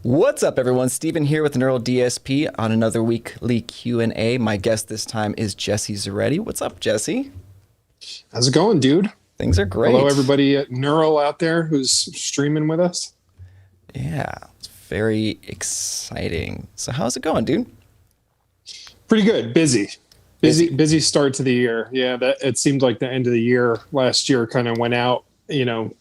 What's up, everyone? Steven here with Neural DSP on another weekly Q&A. My guest this time is Jesse Zuretti. What's up, Jesse? How's it going, dude? Things are great. Hello, everybody at Neural out there who's streaming with us. Yeah, it's very exciting. So how's it going, dude? Pretty good. Busy start to the year. Yeah, it seemed like the end of the year last year kind of went out. You know,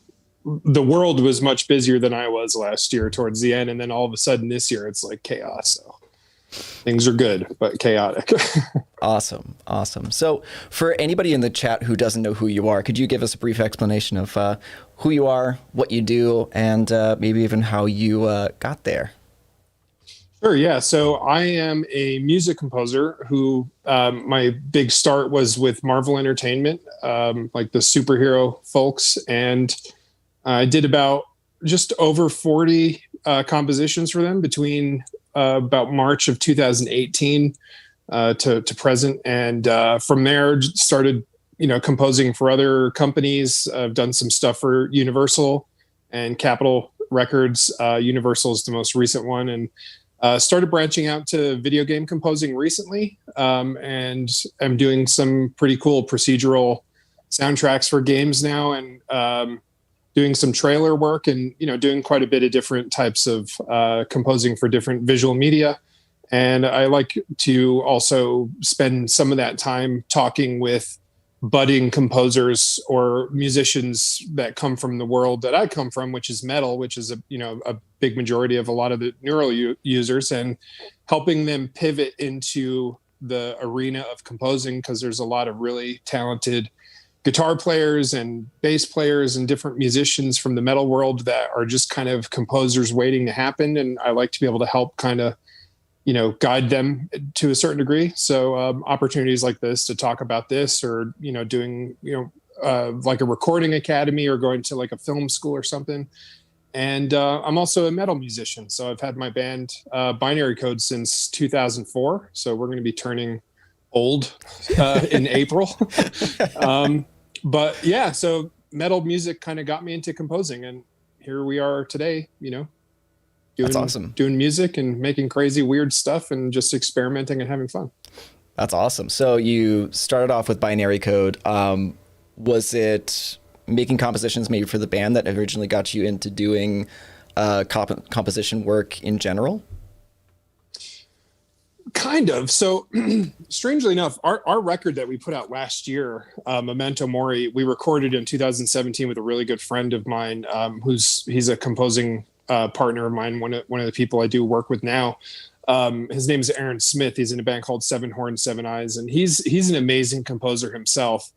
the world was much busier than I was last year towards the end. And then all of a sudden this year, it's like chaos. So things are good, but chaotic. Awesome. So for anybody in the chat who doesn't know who you are, could you give us a brief explanation of who you are, what you do, and maybe even how you got there? Sure, yeah. So I am a music composer who my big start was with Marvel Entertainment, like the superhero folks. And I did about just over 40 compositions for them between about March of 2018 to present. And from there started, composing for other companies. I've done some stuff for Universal and Capitol Records. Universal is the most recent one. And started branching out to video game composing recently. And I'm doing some pretty cool procedural soundtracks for games now, and doing some trailer work, and doing quite a bit of different types of composing for different visual media. And I like to also spend some of that time talking with budding composers or musicians that come from the world that I come from, which is metal, which is a big majority of a lot of the Neural users, and helping them pivot into the arena of composing, because there's a lot of really talented guitar players and bass players and different musicians from the metal world that are just kind of composers waiting to happen. And I like to be able to help kind of, guide them to a certain degree. So opportunities like this to talk about this, or, doing, like a recording academy, or going to like a film school or something. And I'm also a metal musician. So I've had my band Binary Code since 2004. So we're going to be turning old in April. But yeah, so metal music kind of got me into composing, and here we are today, That's awesome. Doing music and making crazy, weird stuff and just experimenting and having fun. That's awesome. So you started off with Binary Code. Was it making compositions maybe for the band that originally got you into doing composition work in general? Kind of. So strangely enough, our record that we put out last year, Memento Mori, we recorded in 2017 with a really good friend of mine, he's a composing partner of mine, one of the people I do work with now. His name is Aaron Smith. He's in a band called Seven Horns, Seven Eyes, and he's an amazing composer himself.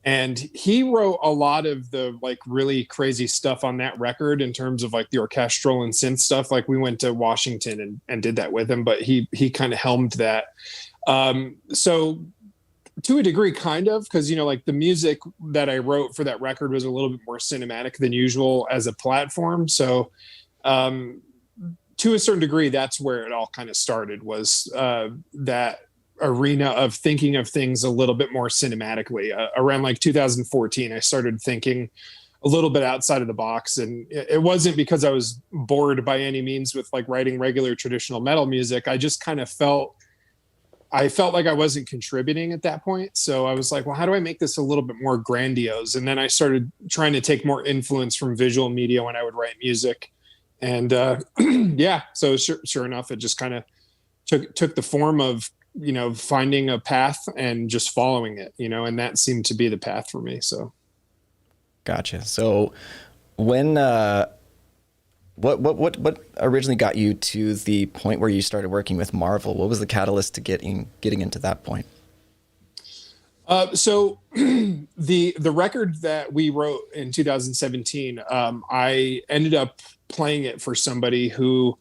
And he wrote a lot of the like really crazy stuff on that record in terms of like the orchestral and synth stuff. Like we went to Washington and did that with him, but he kind of helmed that. So to a degree, kind of, because, like the music that I wrote for that record was a little bit more cinematic than usual as a platform. So to a certain degree, that's where it all kind of started, was that arena of thinking of things a little bit more cinematically. Around like 2014, I started thinking a little bit outside of the box, and it wasn't because I was bored by any means with like writing regular traditional metal music. I just kind of felt like I wasn't contributing at that point. So I was like, well, how do I make this a little bit more grandiose? And then I started trying to take more influence from visual media when I would write music. And yeah, so sure enough, it just kind of took the form of finding a path and just following it, and that seemed to be the path for me. So. Gotcha. So when, what originally got you to the point where you started working with Marvel? What was the catalyst to getting into that point? So the record that we wrote in 2017, I ended up playing it for somebody who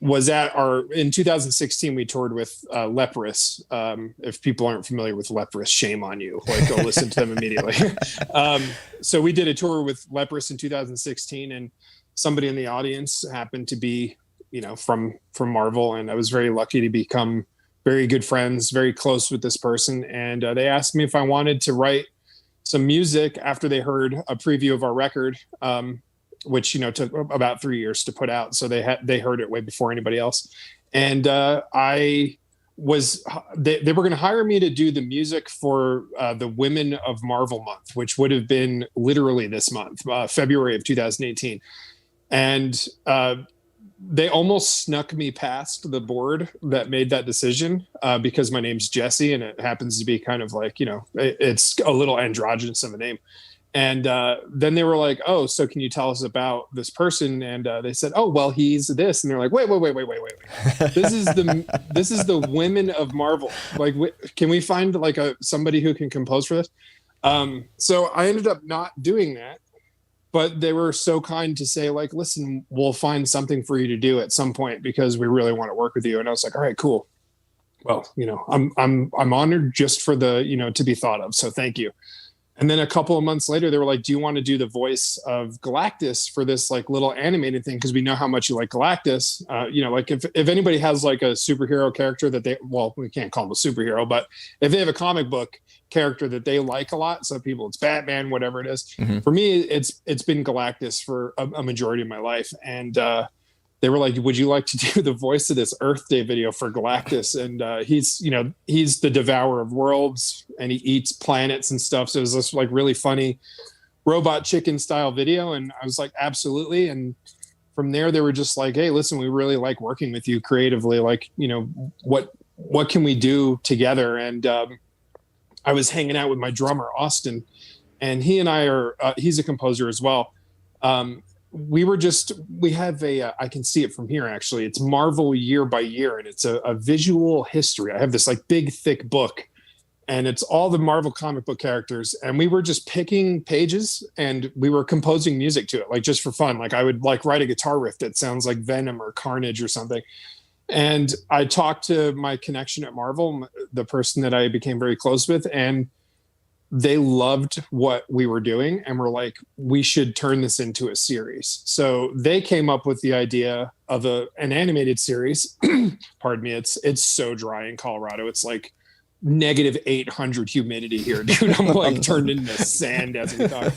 was in 2016, we toured with Leprous. If people aren't familiar with Leprous, shame on you. Like, go listen to them immediately. So we did a tour with Leprous in 2016, and somebody in the audience happened to be, from Marvel, and I was very lucky to become very good friends, very close with this person. And they asked me if I wanted to write some music after they heard a preview of our record. which, took about 3 years to put out. So they heard it way before anybody else. And they were going to hire me to do the music for the Women of Marvel month, which would have been literally this month, February of 2018. And they almost snuck me past the board that made that decision because my name's Jesse, and it happens to be kind of like, it's a little androgynous of a name. And then they were like, "Oh, so can you tell us about this person?" And they said, "Oh, well, he's this." And they're like, "Wait. This is the Women of Marvel. Like, can we find like somebody who can compose for this?" So I ended up not doing that, but they were so kind to say, like, "Listen, we'll find something for you to do at some point because we really want to work with you." And I was like, "All right, cool. Well, I'm honored just for the to be thought of. So thank you." And then a couple of months later, they were like, "Do you want to do the voice of Galactus for this like little animated thing? Because we know how much you like Galactus. Like if anybody has like a superhero character that we can't call him a superhero, but if they have a comic book character that they like a lot, some people it's Batman, whatever it is. Mm-hmm. For me, it's been Galactus for a majority of my life." And they were like, "Would you like to do the voice of this Earth Day video for Galactus?" And he's the devourer of worlds, and he eats planets and stuff. So it was this like really funny Robot Chicken style video. And I was like, absolutely. And from there, they were just like, "Hey, listen, we really like working with you creatively. Like, what can we do together?" And I was hanging out with my drummer, Austin, and he and I are, he's a composer as well. We have I can see it from here, actually. It's Marvel Year by Year, and it's a visual history. I have this like big, thick book, and it's all the Marvel comic book characters. And we were just picking pages and we were composing music to it, like just for fun. Like I would like write a guitar riff that sounds like Venom or Carnage or something. And I talked to my connection at Marvel, the person that I became very close with, and they loved what we were doing and were like, "We should turn this into a series." So they came up with the idea of an animated series. Pardon me. It's so dry in Colorado. It's like -800 humidity here, dude. I'm like turned into sand as we talk.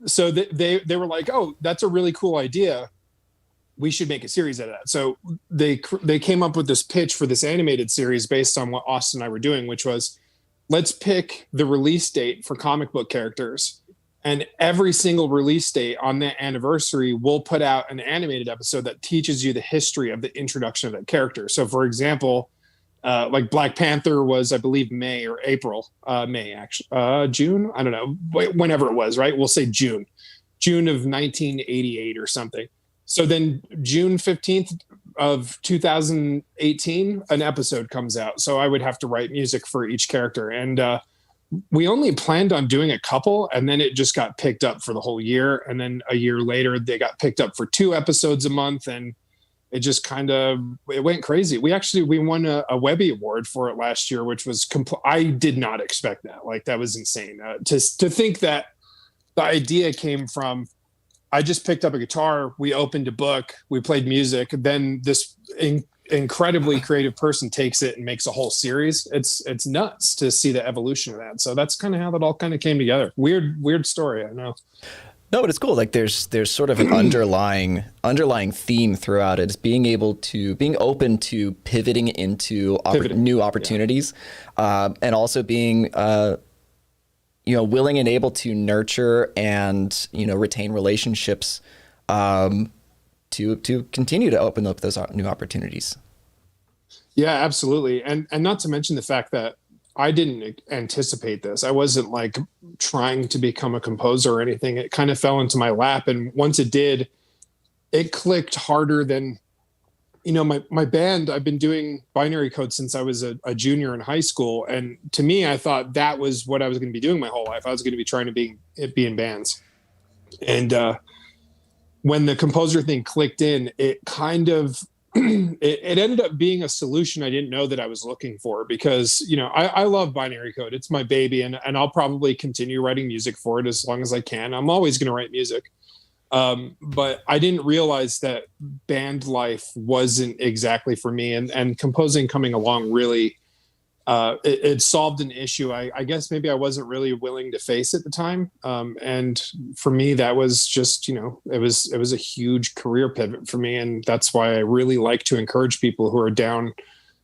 So they were like, "Oh, that's a really cool idea. We should make a series out of that." So they came up with this pitch for this animated series based on what Austin and I were doing, which was, let's pick the release date for comic book characters, and every single release date on that anniversary, we'll put out an animated episode that teaches you the history of the introduction of that character. So for example, like Black Panther was, I believe, May or April, May, actually, June. I don't know, whenever it was, right? We'll say June of 1988 or something. So then June 15th of 2018, an episode comes out. So I would have to write music for each character. And we only planned on doing a couple, and then it just got picked up for the whole year. And then a year later, they got picked up for 2 episodes a month. And it just it went crazy. We won a Webby Award for it last year, which was, I did not expect that. Like, that was insane. To think that the idea came from, I just picked up a guitar, we opened a book, we played music, then this incredibly creative person takes it and makes a whole series. It's nuts to see the evolution of that. So that's kind of how that all kind of came together. Weird story, I know. No, but it's cool. Like there's sort of an underlying theme throughout it. It's being open to pivoting into new opportunities, and also being willing and able to nurture and retain relationships to continue to open up those new opportunities. Yeah, absolutely. And not to mention the fact that I didn't anticipate this. I wasn't like trying to become a composer or anything. It kind of fell into my lap. And once it did, it clicked harder than, my band. I've been doing binary code since I was a junior in high school. And to me, I thought that was what I was going to be doing my whole life. I was going to be trying to be in bands. And when the composer thing clicked in, it kind of, it ended up being a solution I didn't know that I was looking for, because, I love binary code. It's my baby, and I'll probably continue writing music for it as long as I can. I'm always going to write music. But I didn't realize that band life wasn't exactly for me, and composing coming along really it solved an issue. I guess maybe I wasn't really willing to face at the time. And for me, that was just, it was a huge career pivot for me. And that's why I really like to encourage people who are down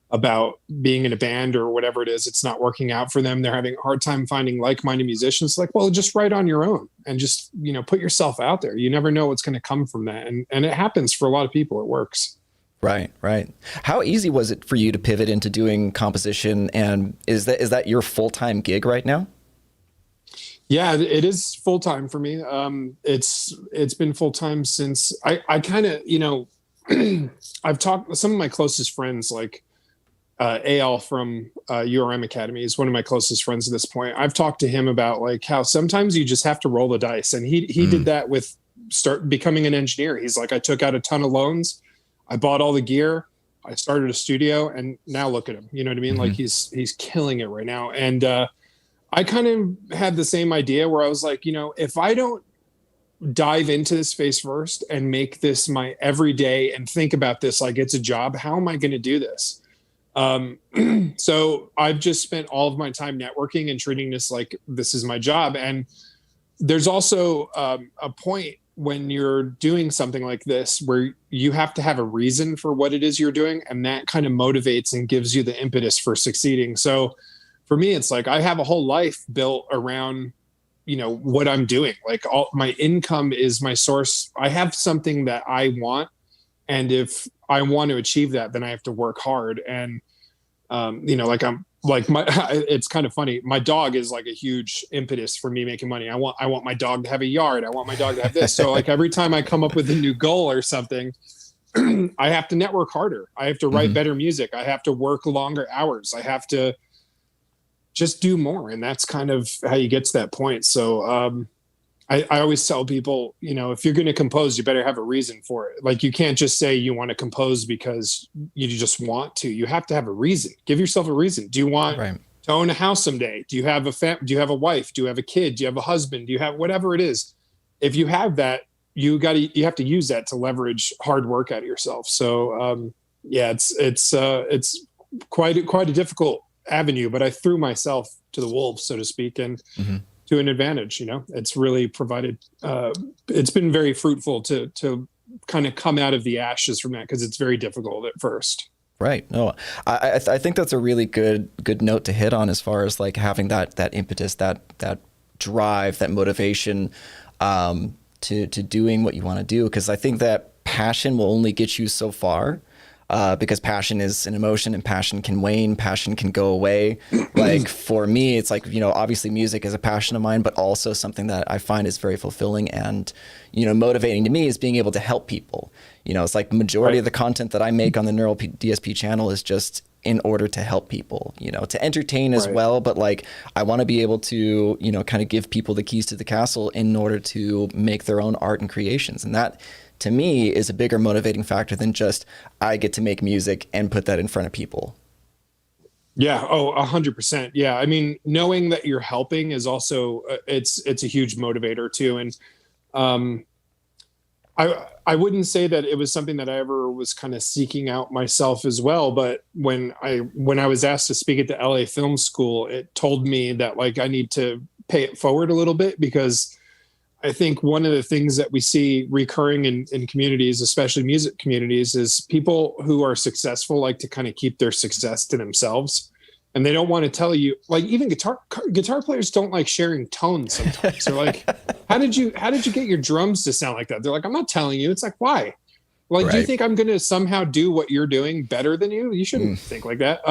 about being in a band or whatever it is. It's not working out for them. They're having a hard time finding like-minded musicians. Like, well, just write on your own and just, put yourself out there. You never know what's going to come from that. And it happens for a lot of people. It works. Right, right. How easy was it for you to pivot into doing composition? And is that your full-time gig right now? Yeah, it is full-time for me. It's been full-time since I kind of, I've talked with some of my closest friends, like AL from URM Academy is one of my closest friends at this point. I've talked to him about like how sometimes you just have to roll the dice. And he did that with start becoming an engineer. He's like, I took out a ton of loans. I bought all the gear. I started a studio, and now look at him. You know what I mean? Mm-hmm. Like he's killing it right now. And I kind of had the same idea where I was like, if I don't dive into this face first and make this my everyday and think about this like it's a job, how am I going to do this? So I've just spent all of my time networking and treating this like this is my job. And there's also a point when you're doing something like this where you have to have a reason for what it is you're doing, and that kind of motivates and gives you the impetus for succeeding. So for me, it's like I have a whole life built around what I'm doing. Like all my income is my source. I have something that I want, and if I want to achieve that, then I have to work hard. And it's kind of funny. My dog is like a huge impetus for me making money. I want my dog to have a yard. I want my dog to have this. So like every time I come up with a new goal or something, I have to network harder. I have to write better music. I have to work longer hours. I have to just do more. And that's kind of how you get to that point. So I always tell people, if you're going to compose, you better have a reason for it. Like you can't just say you want to compose because you just want to. You have to have a reason. Give yourself a reason. Do you want to own a house someday? Do you have do you have a wife? Do you have a kid? Do you have a husband? Do you have whatever it is? If you have that, you have to use that to leverage hard work out of yourself. So it's quite a difficult avenue, but I threw myself to the wolves, so to speak, and to an advantage. It's really provided it's been very fruitful to kind of come out of the ashes from that, because it's very difficult at first. Right. No, I think that's a really good note to hit on, as far as like having that impetus, that drive, that motivation to doing what you want to do. Because I think that passion will only get you so far. Because passion is an emotion, and passion can wane, passion can go away. Like for me, it's like, obviously music is a passion of mine, but also something that I find is very fulfilling and, motivating to me is being able to help people. It's like the majority of the content that I make on the Neural DSP channel is just in order to help people, to entertain as well. But like, I want to be able to, kind of give people the keys to the castle in order to make their own art and creations. And that, to me, is a bigger motivating factor than just I get to make music and put that in front of people. Yeah. Oh, 100%. Yeah. I mean, knowing that you're helping is also, it's a huge motivator too. And I wouldn't say that it was something that I ever was kind of seeking out myself as well. But when I was asked to speak at the LA Film School, it told me that like I need to pay it forward a little bit, because I think one of the things that we see recurring in communities, especially music communities, is people who are successful like to kind of keep their success to themselves. And they don't want to tell you, like even guitar players don't like sharing tones sometimes. They're like, how did you get your drums to sound like that? They're like, I'm not telling you. It's like, why? Like, do you think I'm going to somehow do what you're doing better than you? You shouldn't think like that.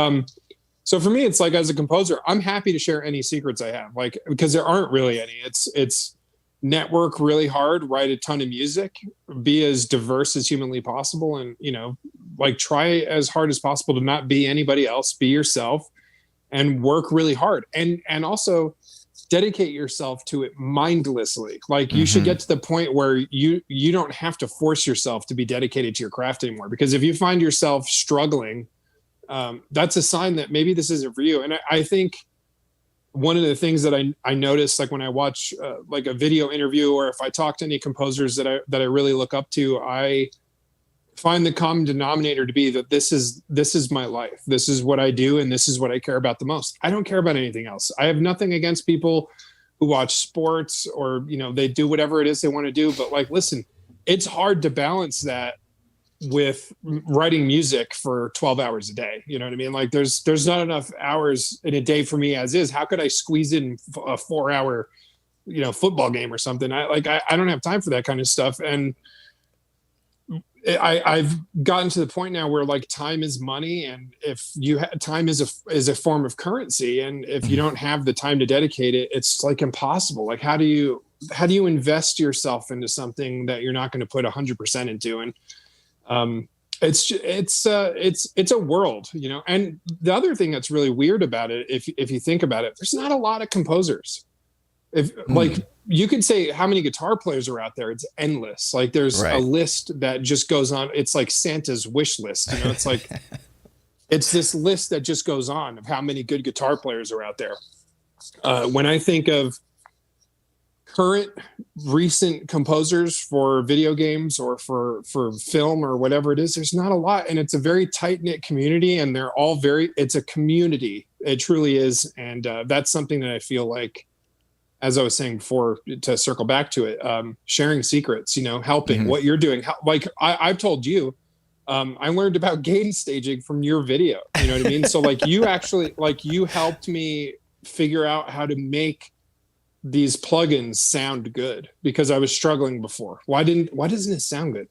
So for me, it's like, as a composer, I'm happy to share any secrets I have, like, because there aren't really any. It's network really hard, write a ton of music, be as diverse as humanly possible, and like try as hard as possible to not be anybody else, be yourself, and work really hard, and also dedicate yourself to it mindlessly. Like you should get to the point where you don't have to force yourself to be dedicated to your craft anymore, because if you find yourself struggling, that's a sign that maybe this isn't for you. And I think one of the things that I noticed, like when I watch like a video interview, or if I talk to any composers that I really look up to, I find the common denominator to be that this is my life. This is what I do, and this is what I care about the most. I don't care about anything else. I have nothing against people who watch sports or, they do whatever it is they want to do. But like, listen, it's hard to balance that with writing music for 12 hours a day. You know what I mean? Like there's not enough hours in a day for me as is. How could I squeeze in a 4-hour, football game or something? I don't have time for that kind of stuff. And I've gotten to the point now where like time is money, and if you time is a form of currency, and if you don't have the time to dedicate it, it's like impossible. Like how do you invest yourself into something that you're not going to put 100% into? And it's a world, And the other thing that's really weird about it, if you think about it, there's not a lot of composers. Like you could say how many guitar players are out there. It's endless. Like there's a list that just goes on. It's like Santa's wish list. It's like, it's this list that just goes on of how many good guitar players are out there. When I think of current recent composers for video games or for film or whatever it is, there's not a lot. And it's a very tight knit community, and they're all it's a community. It truly is. And that's something that I feel like, as I was saying before, to circle back to it, sharing secrets, helping what you're doing. Like I've told you, I learned about gain staging from your video. You know what I mean? So like you actually, like you helped me figure out how to make these plugins sound good, because I was struggling before. Why doesn't it sound good?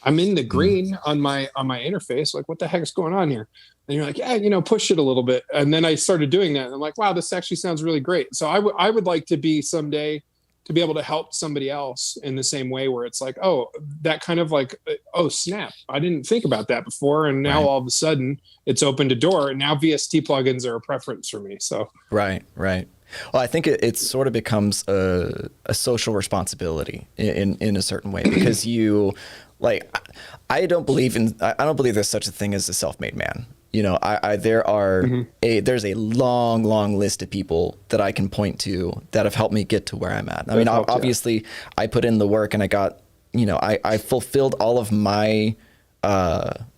I'm in the green on my interface. Like, what the heck is going on here? And you're like, yeah, push it a little bit. And then I started doing that. And I'm like, wow, this actually sounds really great. So I would like to be someday to be able to help somebody else in the same way, where it's like, oh, that kind of like, oh, snap. I didn't think about that before. And now all of a sudden it's opened a door, and now VST plugins are a preference for me. So. Right. Well, I think it sort of becomes a social responsibility in a certain way, because you like, I don't believe there's such a thing as a self-made man. There's a long list of people that I can point to that have helped me get to where I'm at. I mean, obviously I put in the work, and I got, I fulfilled all of my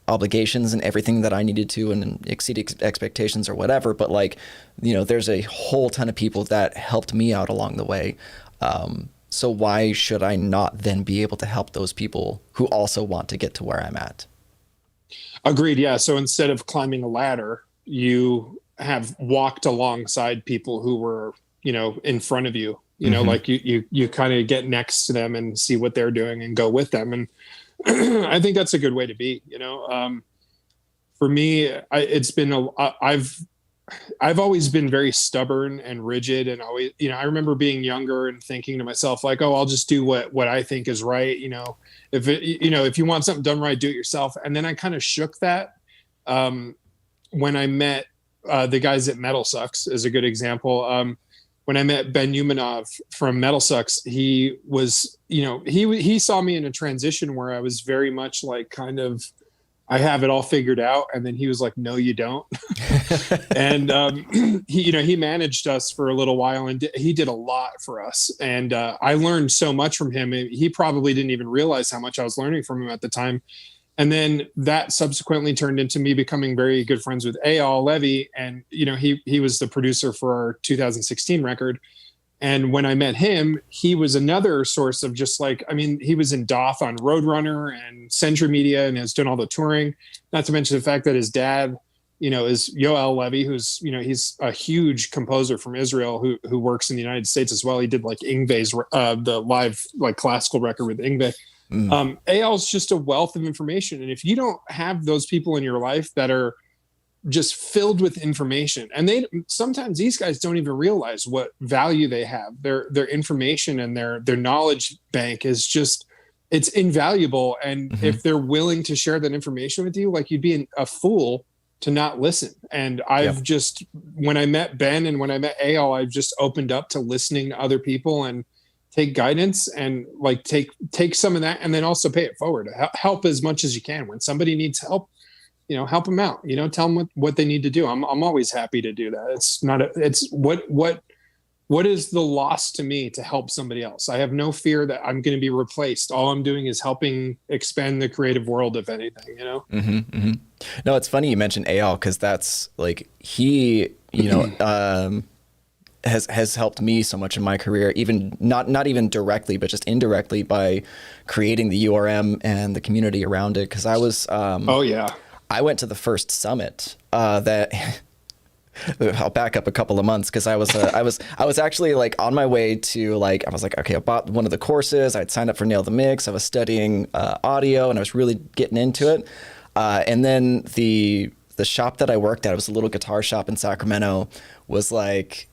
obligations and everything that I needed to, and exceeded expectations or whatever. But like, there's a whole ton of people that helped me out along the way. So why should I not then be able to help those people who also want to get to where I'm at? Agreed. Yeah. So instead of climbing a ladder, you have walked alongside people who were, in front of you, like you kind of get next to them and see what they're doing and go with them. And I think that's a good way to be, for me, it's been I've always been very stubborn and rigid, and always, I remember being younger and thinking to myself like, oh, I'll just do what I think is right. If you want something done right, do it yourself. And then I kind of shook that when I met the guys at Metal Sucks is a good example. When I met Ben Umanov from Metal Sucks, he was, he saw me in a transition where I was very much like kind of, I have it all figured out. And then he was like, no, you don't. And he managed us for a little while, and he did a lot for us. And I learned so much from him. He probably didn't even realize how much I was learning from him at the time. And then that subsequently turned into me becoming very good friends with Eyal Levy. And, he was the producer for our 2016 record. And when I met him, he was another source of just like, he was in Doth on Roadrunner and Century Media and has done all the touring, not to mention the fact that his dad, is Yoel Levy, who's, he's a huge composer from Israel who works in the United States as well. He did like Ingve's, the live like classical record with Ingve. Eyal's just a wealth of information. And if you don't have those people in your life that are just filled with information, and sometimes these guys don't even realize what value they have. Their information and their knowledge bank is just, it's invaluable. And if they're willing to share that information with you, like you'd be a fool to not listen. And I've just, when I met Ben and when I met Eyal, I've just opened up to listening to other people and take guidance and like take some of that, and then also pay it forward. Help as much as you can. When somebody needs help, help them out, tell them what they need to do. I'm always happy to do that. It's not, it's what what is the loss to me to help somebody else? I have no fear that I'm going to be replaced. All I'm doing is helping expand the creative world, if anything, you know? No, it's funny you mentioned Al, because that's like, he, has helped me so much in my career, even not even directly, but just indirectly by creating the URM and the community around it. Because I was, I went to the first summit that. I'll back up a couple of months, because I was actually like on my way to, like, I was like, okay, I bought one of the courses. I'd signed up for Nail the Mix. I was studying audio, and I was really getting into it. And then the shop that I worked at, it was a little guitar shop in Sacramento, was like,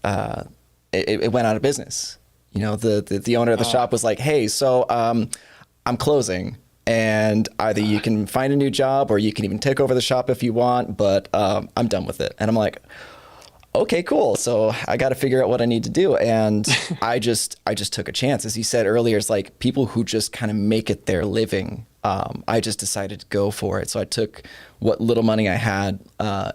it went out of business. You know, the owner of the shop was like, hey, so I'm closing, and either you can find a new job, or you can even take over the shop if you want, but I'm done with it. And I'm like, okay, cool. So I got to figure out what I need to do. And I just took a chance. As you said earlier, it's like people who just kind of make it their living. I just decided to go for it. So I took what little money I had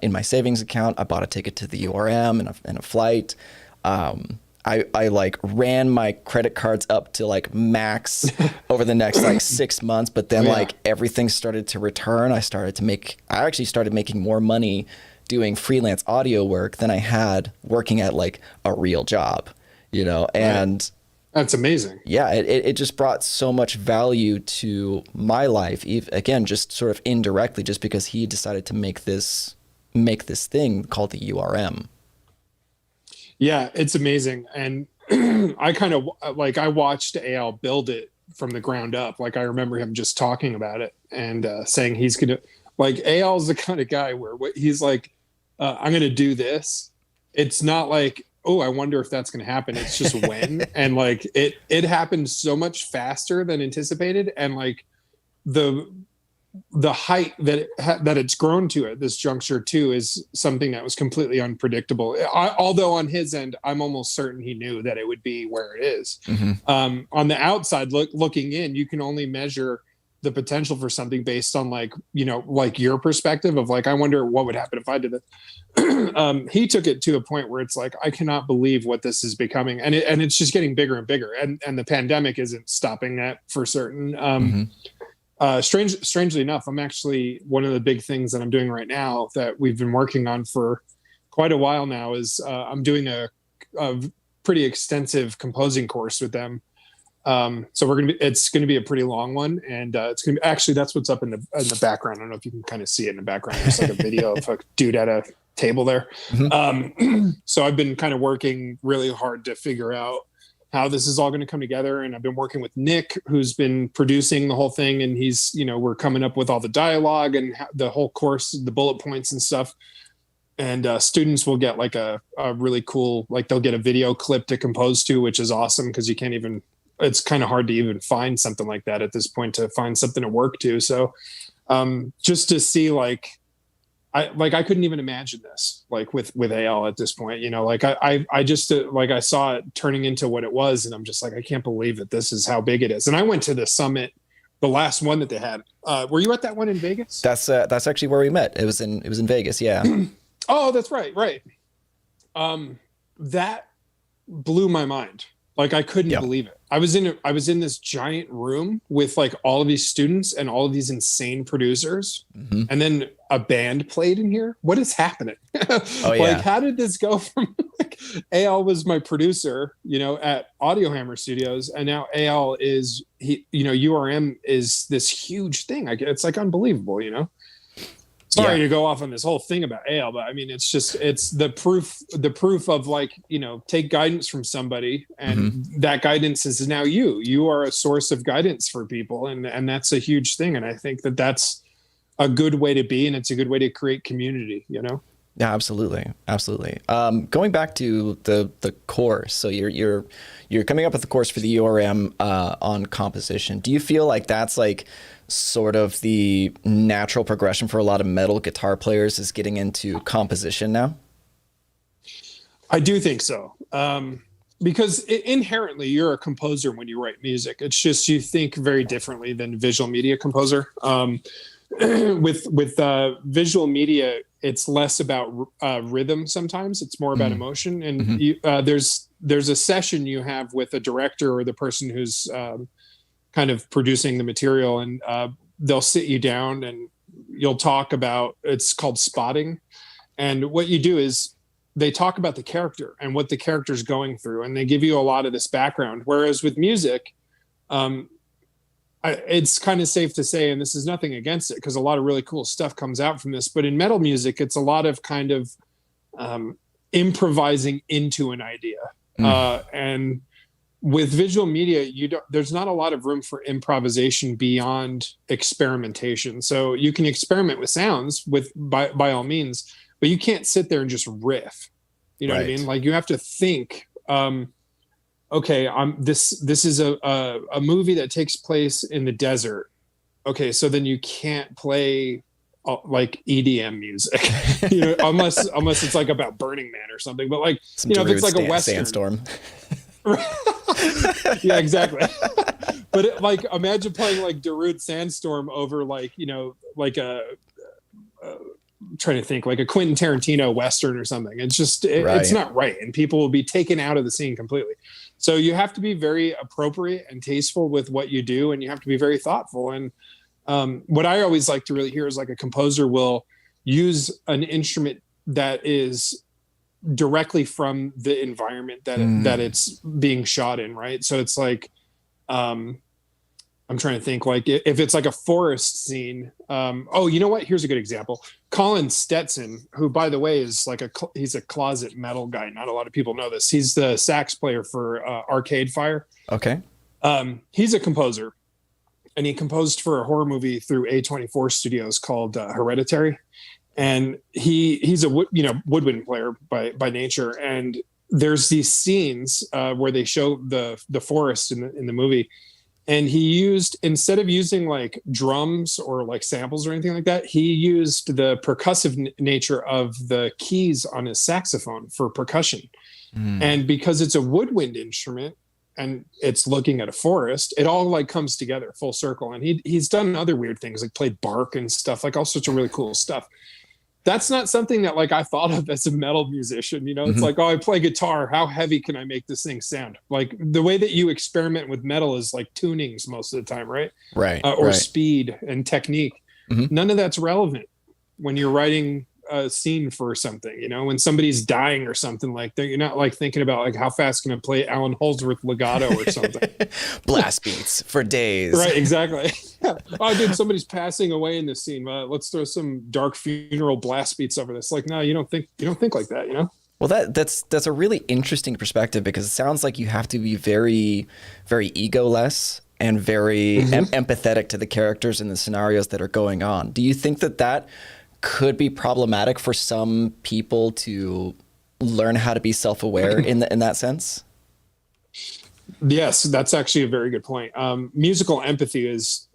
in my savings account. I bought a ticket to the URM and a flight. I like ran my credit cards up to like max over the next like 6 months, but then like everything started to return. I actually started making more money doing freelance audio work than I had working at like a real job, you know? And that's amazing. Yeah. It just brought so much value to my life. Again, just sort of indirectly, just because he decided to make this thing called the URM. Yeah, it's amazing. And I kind of like, I watched Al build it from the ground up. Like, I remember him just talking about it and saying he's going to, like, Al's the kind of guy where he's like, I'm going to do this. It's not like, oh, I wonder if that's going to happen. It's just when. And like, it happened so much faster than anticipated. And like the height that it's grown to at this juncture too is something that was completely unpredictable. Although on his end, I'm almost certain he knew that it would be where it is. On the outside, looking in, you can only measure the potential for something based on like, you know, like your perspective of like, I wonder what would happen if I did it. He took it to a point where it's like, I cannot believe what this is becoming. And it's just getting bigger and bigger. And the pandemic isn't stopping that for certain. Strangely enough, I'm actually, one of the big things that I'm doing right now that we've been working on for quite a while now is I'm doing a pretty extensive composing course with them. So it's going to be a pretty long one, and it's going to be, actually, that's what's up in the background. I don't know if you can kind of see it in the background. There's like a video of a dude at a table there. So I've been kind of working really hard to figure out how this is all going to come together. And I've been working with Nick, who's been producing the whole thing. And he's, you know, we're coming up with all the dialogue and the whole course, the bullet points and stuff. And students will get like a really cool, like they'll get a video clip to compose to, which is awesome, because you can't even, it's kind of hard to even find something like that at this point, to find something to work to. So just to see I couldn't even imagine this, like with Al at this point, you know, like I just like I saw it turning into what it was, and I'm just like, I can't believe that this is how big it is. And I went to the summit, the last one that they had. Were you at that one in Vegas? That's actually where we met. It was in Vegas. Yeah. Oh, that's right. Right. That blew my mind. Like, I couldn't believe it. I was in this giant room with like all of these students and all of these insane producers. And then a band played in here. What is happening? Like, how did this go from like, Al was my producer, you know, at Audio Hammer Studios. And now Al is, URM is this huge thing. It's like unbelievable, you know? Sorry to go off on this whole thing about Al, but I mean, it's the proof of like, you know, take guidance from somebody, and that guidance is now you are a source of guidance for people. And that's a huge thing. And I think that that's a good way to be, and it's a good way to create community, you know? Yeah, absolutely. Absolutely. Going back to the course. So you're coming up with the course for the URM on composition. Do you feel like that's like sort of the natural progression for a lot of metal guitar players, is getting into composition now? I do think so. Because inherently you're a composer when you write music. It's just, you think very differently than visual media composer. With visual media, it's less about rhythm. Sometimes it's more about emotion. And there's there's a session you have with a director or the person who's kind of producing the material, and they'll sit you down and you'll talk about, it's called spotting. And what you do is they talk about the character and what the character's going through, and they give you a lot of this background. Whereas with music, it's kind of safe to say, and this is nothing against it, because a lot of really cool stuff comes out from this, but in metal music, it's a lot of kind of improvising into an idea. And with visual media, there's not a lot of room for improvisation beyond experimentation. So you can experiment with sounds by all means, but you can't sit there and just riff. You know what I mean? Like, you have to think, okay, this is a movie that takes place in the desert. Okay, so then you can't play like EDM music, unless it's like about Burning Man or something. But like, if it's like a Western Sandstorm. Yeah, exactly. But like, imagine playing like Darude Sandstorm over like, like trying to think, like a Quentin Tarantino Western or something. It's just, it's not right. And people will be taken out of the scene completely. So you have to be very appropriate and tasteful with what you do. And you have to be very thoughtful. And what I always like to really hear is like a composer will use an instrument that is directly from the environment that it's being shot in, right? So it's like, I'm trying to think, like if it's like a forest scene. You know what? Here's a good example. Colin Stetson, who by the way is like he's a closet metal guy. Not a lot of people know this. He's the sax player for Arcade Fire. Okay. He's a composer, and he composed for a horror movie through A24 Studios called Hereditary. And he's a woodwind player by nature. And there's these scenes where they show the forest in the movie. And he used, instead of using like drums or like samples or anything like that, he used the percussive nature of the keys on his saxophone for percussion. And because it's a woodwind instrument and it's looking at a forest, it all like comes together full circle. And he's done other weird things, like played bark and stuff, like all sorts of really cool stuff. That's not something that like I thought of as a metal musician. It's like, I play guitar. How heavy can I make this thing sound? Like the way that you experiment with metal is like tunings most of the time, right? Or speed and technique. None of that's relevant when you're writing a scene for something. When somebody's dying or something like that, you're not like thinking about like how fast can I play Alan Holdsworth legato or something. Blast beats for days. Right, exactly. Oh, dude, somebody's passing away in this scene. Let's throw some dark funeral blast beats over this. Like, no, you don't think like that, Well, that's a really interesting perspective, because it sounds like you have to be very, very egoless and very empathetic to the characters and the scenarios that are going on. Do you think that could be problematic for some people to learn how to be self-aware in that sense? Yes, that's actually a very good point. Musical empathy is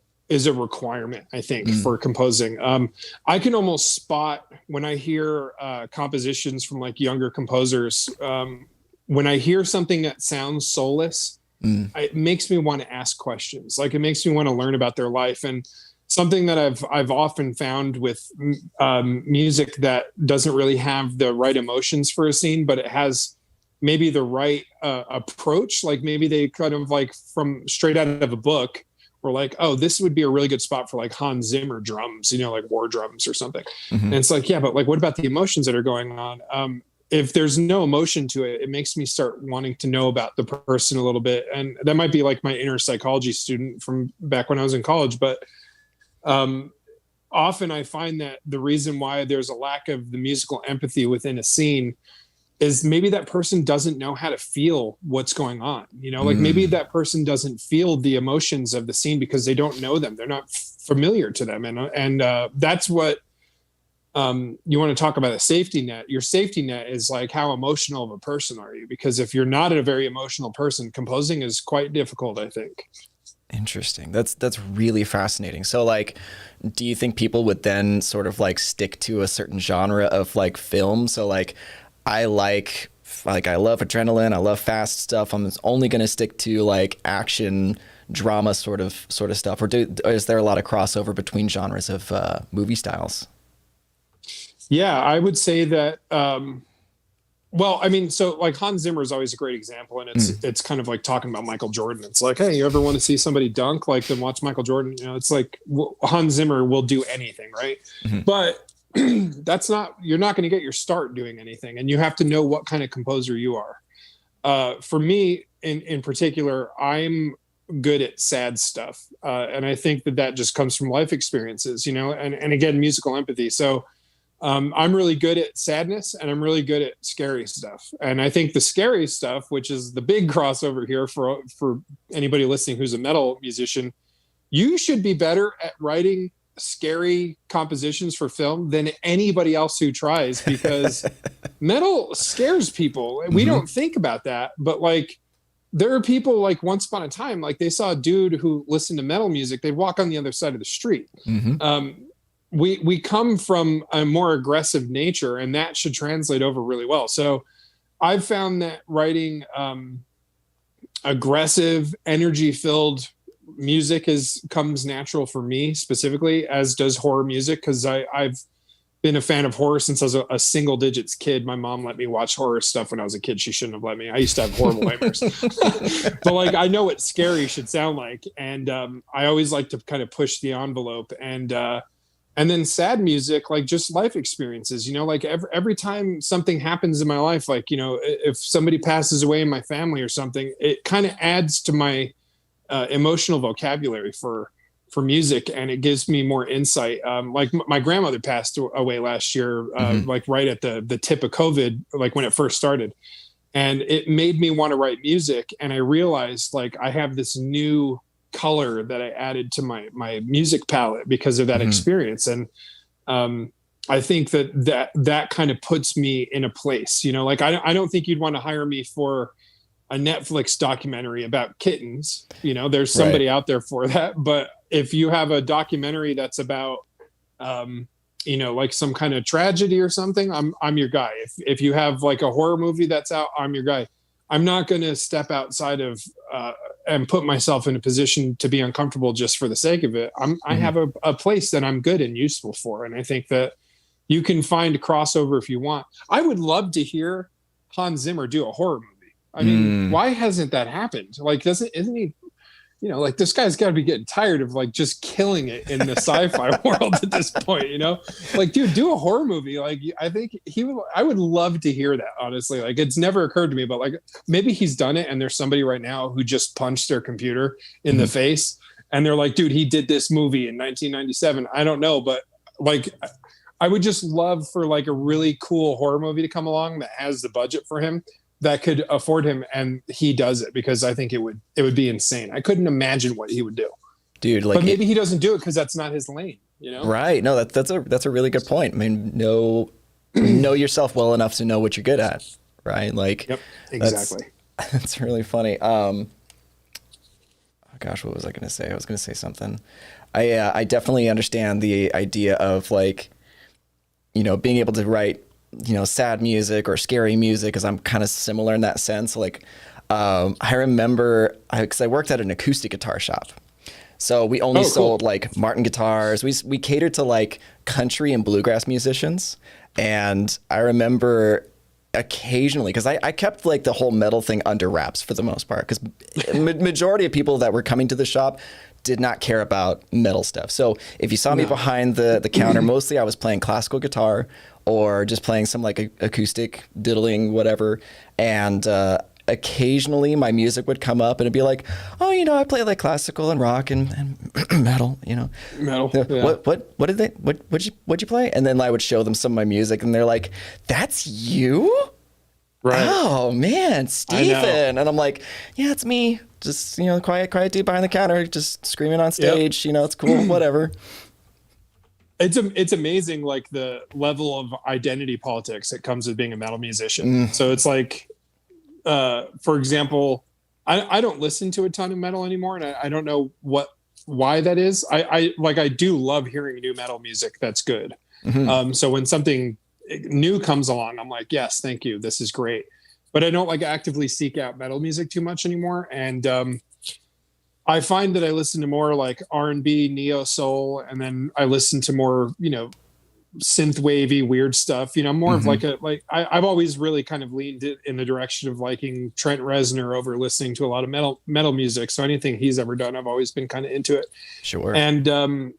a requirement, I think, for composing. I can almost spot when I hear compositions from like younger composers, when I hear something that sounds soulless, it makes me want to ask questions. Like, it makes me want to learn about their life. And something that I've often found with music that doesn't really have the right emotions for a scene, but it has maybe the right approach. Like maybe they kind of like from straight out of a book were like, oh, this would be a really good spot for like Hans Zimmer drums, like war drums or something. And it's like, yeah, but like, what about the emotions that are going on? If there's no emotion to it, it makes me start wanting to know about the person a little bit. And that might be like my inner psychology student from back when I was in college, but often I find that the reason why there's a lack of the musical empathy within a scene is maybe that person doesn't know how to feel what's going on. Like maybe that person doesn't feel the emotions of the scene because they don't know them. They're not familiar to them. And that's what you want to talk about, a safety net. Your safety net is like, how emotional of a person are you? Because if you're not a very emotional person, composing is quite difficult, I think. Interesting. That's really fascinating. So like, do you think people would then sort of like stick to a certain genre of like film? So like, I love adrenaline. I love fast stuff. I'm only going to stick to like action, drama sort of stuff. Or is there a lot of crossover between genres of movie styles? Yeah, I would say that Well, I mean, so like Hans Zimmer is always a great example, and it's kind of like talking about Michael Jordan. It's like, hey, you ever want to see somebody dunk? Like, then watch Michael Jordan. You know, it's like Hans Zimmer will do anything, right? But that's not, you're not going to get your start doing anything, and you have to know what kind of composer you are. For me, in particular, I'm good at sad stuff, and I think that just comes from life experiences, you know, and again, musical empathy. So I'm really good at sadness, and I'm really good at scary stuff. And I think the scary stuff, which is the big crossover here for anybody listening who's a metal musician, you should be better at writing scary compositions for film than anybody else who tries, because metal scares people. We don't think about that, but like there are people, like once upon a time, like they saw a dude who listened to metal music, they'd walk on the other side of the street. We come from a more aggressive nature, and that should translate over really well. So I've found that writing aggressive, energy-filled music comes natural for me specifically, as does horror music, because I've been a fan of horror since I was a single digits kid. My mom let me watch horror stuff when I was a kid. She shouldn't have let me. I used to have horrible nightmares. But like, I know what scary should sound like. And I always like to kind of push the envelope. And then sad music, like just life experiences, you know, like every time something happens in my life, like, you know, if somebody passes away in my family or something, it kind of adds to my emotional vocabulary for music, and it gives me more insight. Like my grandmother passed away last year, like right at the tip of COVID, like when it first started, and it made me want to write music. And I realized like I have this new color that I added to my music palette because of that experience. And I think that kind of puts me in a place, you know, like I don't think you'd want to hire me for a Netflix documentary about kittens. You know, there's somebody out there for that. But if you have a documentary that's about, you know, like some kind of tragedy or something, I'm your guy. If you have like a horror movie that's out, I'm your guy. I'm not going to step outside of and put myself in a position to be uncomfortable just for the sake of it. I have a place that I'm good and useful for. And I think that you can find a crossover if you want. I would love to hear Hans Zimmer do a horror movie. I mean, why hasn't that happened? Like, isn't he, you know, like this guy's got to be getting tired of like just killing it in the sci-fi world at this point, you know, like, dude, do a horror movie. Like, I think I would love to hear that, honestly. Like, it's never occurred to me, but like maybe he's done it and there's somebody right now who just punched their computer in the face and they're like, dude, he did this movie in 1997. I don't know, but like, I would just love for like a really cool horror movie to come along that has the budget for him, that could afford him, and he does it, because I think it would be insane. I couldn't imagine what he would do, dude. Like, but maybe he doesn't do it because that's not his lane, you know? Right? No, that's a really good point. I mean, know yourself well enough to know what you're good at, right? Like, yep, exactly. That's really funny. Oh gosh, what was I going to say? I was going to say something. I definitely understand the idea of like, you know, being able to write, you know, sad music or scary music, because I'm kind of similar in that sense. Like, I remember, because I worked at an acoustic guitar shop. So we only sold like Martin guitars. We catered to like country and bluegrass musicians. And I remember occasionally, because I kept like the whole metal thing under wraps for the most part, because majority of people that were coming to the shop did not care about metal stuff. So if you saw me behind the counter, mostly I was playing classical guitar or just playing some like acoustic diddling, whatever. And occasionally my music would come up and it'd be like, oh, you know, I play like classical and rock and metal, you know. Metal. Yeah. What'd you play? And then I would show them some of my music and they're like, that's you? Right. Oh man, Stephen. And I'm like, yeah, it's me. Just, you know, quiet dude behind the counter, just screaming on stage. Yep. You know, it's cool, whatever. It's amazing, like the level of identity politics that comes with being a metal musician. So it's like, for example, I don't listen to a ton of metal anymore, and I don't know why that is. I do love hearing new metal music that's good. So when something new comes along, I'm like, yes, thank you, this is great. But I don't like actively seek out metal music too much anymore. And I find that I listen to more like R&B, neo soul, and then I listen to more, you know, synth wavy weird stuff. More of I've always really kind of leaned it in the direction of liking Trent Reznor over listening to a lot of metal music. So anything he's ever done, I've always been kind of into it. Sure. And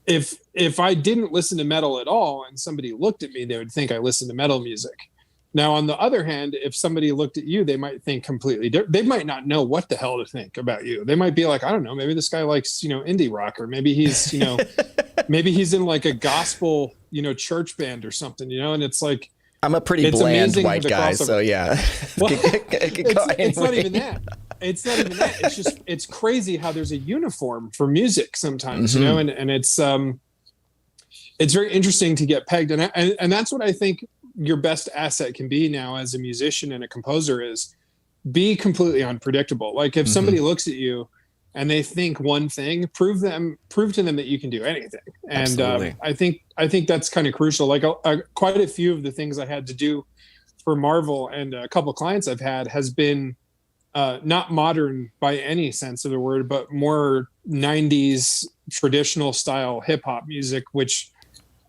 if I didn't listen to metal at all and somebody looked at me, they would think I listened to metal music. Now, on the other hand, if somebody looked at you, they might think completely different. They might not know what the hell to think about you. They might be like, I don't know, maybe this guy likes, indie rock, or maybe he's, maybe he's in like a gospel, church band or something, and it's like, I'm a pretty bland white guy. Crossover. So yeah. Well, it's not even that. It's not even that. It's just, it's crazy how there's a uniform for music sometimes, and it's very interesting to get pegged. And that's what I think your best asset can be now as a musician and a composer is be completely unpredictable. Like if somebody looks at you and they think one thing, prove to them that you can do anything. And I think that's kind of crucial. Like quite a few of the things I had to do for Marvel and a couple of clients I've had has been not modern by any sense of the word, but more 90s traditional style hip hop music, which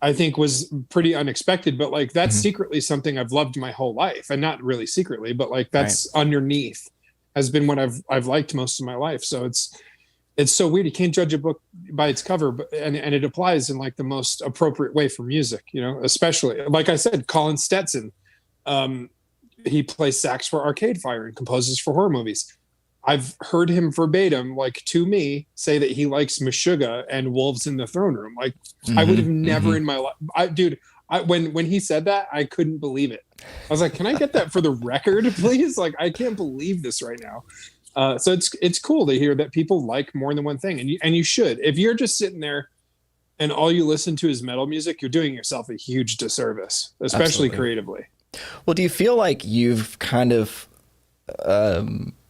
I think was pretty unexpected, but like that's secretly something I've loved my whole life, and not really secretly, but like that's underneath has been what I've liked most of my life. So it's so weird. You can't judge a book by its cover, but and it applies in like the most appropriate way for music, especially like I said, Colin Stetson, he plays sax for Arcade Fire and composes for horror movies. I've heard him verbatim, like to me, say that he likes Meshuggah and Wolves in the Throne Room. Like I would have never in my life, when he said that, I couldn't believe it. I was like, can I get that for the record, please? Like, I can't believe this right now. So it's cool to hear that people like more than one thing. And you should. If you're just sitting there and all you listen to is metal music, you're doing yourself a huge disservice, especially creatively. Well, do you feel like you've kind of,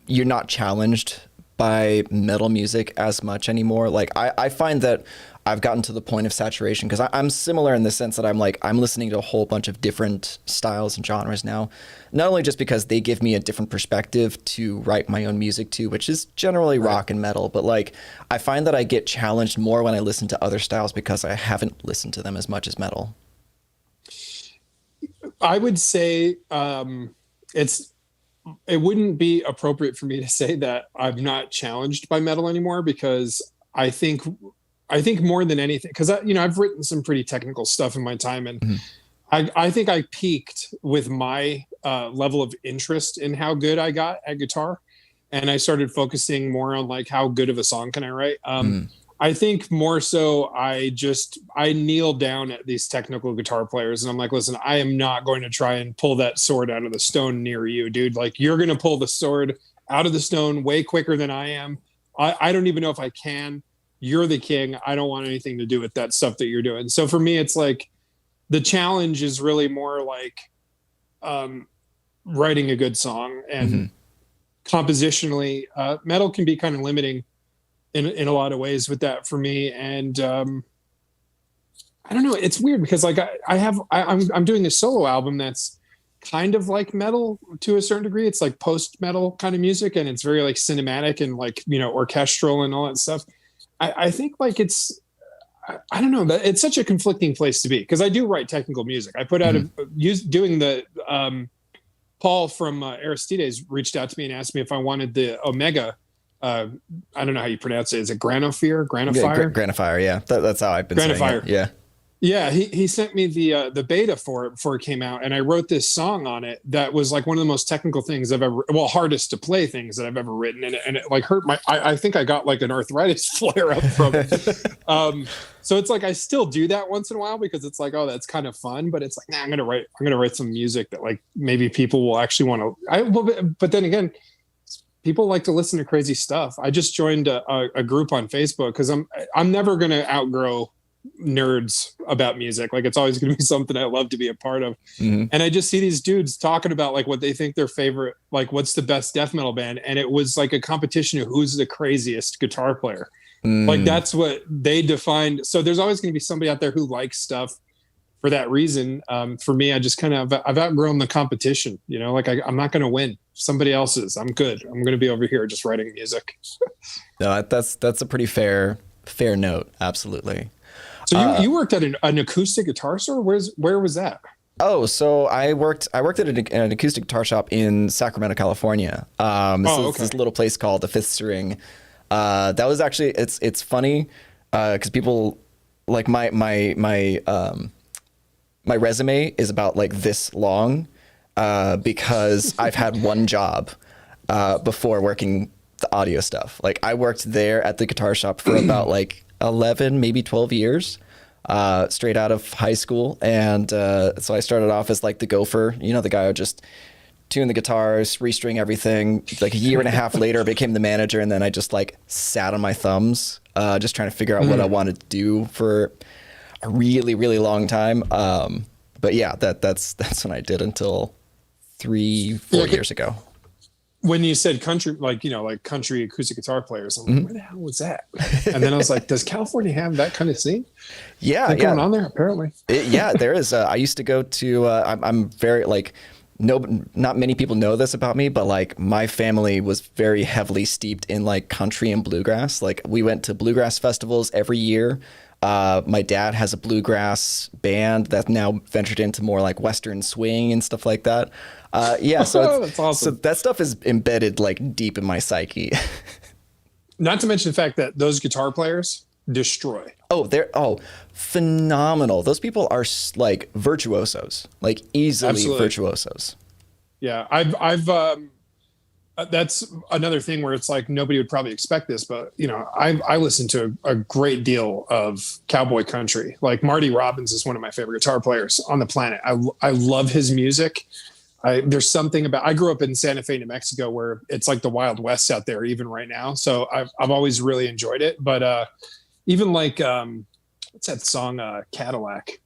you're not challenged by metal music as much anymore? Like I find that I've gotten to the point of saturation because I'm similar in the sense that I'm listening to a whole bunch of different styles and genres now, not only just because they give me a different perspective to write my own music to, which is generally rock and metal, but like I find that I get challenged more when I listen to other styles because I haven't listened to them as much as metal. I would say it wouldn't be appropriate for me to say that I'm not challenged by metal anymore, because I think more than anything, because I've written some pretty technical stuff in my time, and I think I peaked with my level of interest in how good I got at guitar, and I started focusing more on like how good of a song can I write. I think more so I kneel down at these technical guitar players and I'm like, listen, I am not going to try and pull that sword out of the stone near you, dude. Like you're going to pull the sword out of the stone way quicker than I am. I don't even know if I can. You're the king. I don't want anything to do with that stuff that you're doing. So for me, it's like the challenge is really more like writing a good song, and compositionally, metal can be kind of limiting in a lot of ways with that for me. And I don't know, it's weird because like I'm doing a solo album that's kind of like metal to a certain degree. It's like post metal kind of music, and it's very like cinematic and like, orchestral and all that stuff. I think like I don't know, that it's such a conflicting place to be, because I do write technical music. I put out doing the Paul from Aristides reached out to me and asked me if I wanted the Omega. I don't know how you pronounce it. Is it Granophire? Granophire, yeah. That's how I've been saying it. Yeah. Yeah, he sent me the beta for it before it came out, and I wrote this song on it that was like one of the most technical things I've ever, hardest to play things that I've ever written, and it like hurt I think I got like an arthritis flare up from it. So it's like I still do that once in a while because it's like, oh, that's kind of fun, but it's like, nah, I'm gonna write some music that like maybe people will actually want to. But then again, people like to listen to crazy stuff. I just joined a group on Facebook because I'm never gonna outgrow nerds about music. Like it's always going to be something I love to be a part of. And I just see these dudes talking about like what they think their favorite, like what's the best death metal band. And it was like a competition of who's the craziest guitar player. Like that's what they defined. So there's always going to be somebody out there who likes stuff for that reason. For me, I just kind of, I've outgrown the competition, like I'm not going to win. Somebody else is. I'm good. I'm going to be over here just writing music. No, that's a pretty fair note. Absolutely. So you worked at an acoustic guitar store? Where was that? Oh, so I worked at an acoustic guitar shop in Sacramento, California. This little place called the Fifth String. That was actually it's funny because people like my resume is about like this long because I've had one job before working the audio stuff. Like I worked there at the guitar shop for about like 11, maybe 12 years. Straight out of high school. And so I started off as like the gopher, the guy who would just tune the guitars, restring everything. Like a year and a half later, I became the manager. And then I just like sat on my thumbs, just trying to figure out what I wanted to do for a really, really long time. But yeah, that's what I did until 4 years ago. When you said country, like country acoustic guitar players, I'm like, where the hell was that? And then I was like, does California have that kind of scene? Yeah, going on there apparently. There is. I used to go to. I'm very like, not many people know this about me, but like my family was very heavily steeped in like country and bluegrass. Like we went to bluegrass festivals every year. My dad has a bluegrass band that now ventured into more like Western swing and stuff like that. So that's awesome. So that stuff is embedded like deep in my psyche. Not to mention the fact that those guitar players destroy. They're phenomenal. Those people are like virtuosos, like easily Absolutely. Virtuosos. Yeah, I've that's another thing where it's like nobody would probably expect this, but I listen to a great deal of cowboy country. Like Marty Robbins is one of my favorite guitar players on the planet. I love his music. There's something about, I grew up in Santa Fe, New Mexico, where it's like the Wild West out there, even right now. So I've always really enjoyed it. But even like, what's that song, Cadillac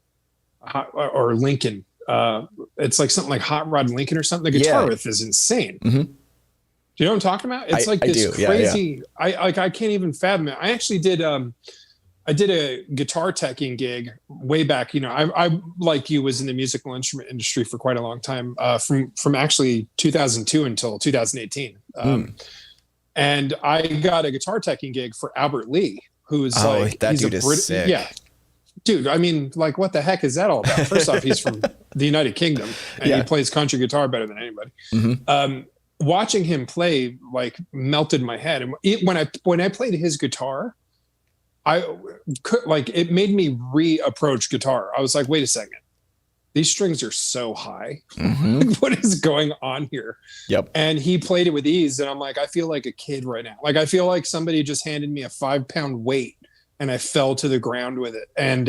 or Lincoln? It's like something like Hot Rod Lincoln or something. The guitar riff is insane. Mm-hmm. Do you know what I'm talking about? It's like this crazy. Yeah. I can't even fathom it. I actually did. I did a guitar teching gig way back. I like you was in the musical instrument industry for quite a long time, from actually 2002 until 2018. And I got a guitar teching gig for Albert Lee, who's that dude is sick. Yeah, dude. I mean, like, what the heck is that all about? First off, he's from the United Kingdom, and he plays country guitar better than anybody. Mm-hmm. Watching him play like melted my head, and when I played his guitar, it made me reapproach guitar. I was like, wait a second, these strings are so high. Mm-hmm. Like, what is going on here? Yep. And he played it with ease, and I'm like, I feel like a kid right now. Like I feel like somebody just handed me a 5-pound weight, and I fell to the ground with it. And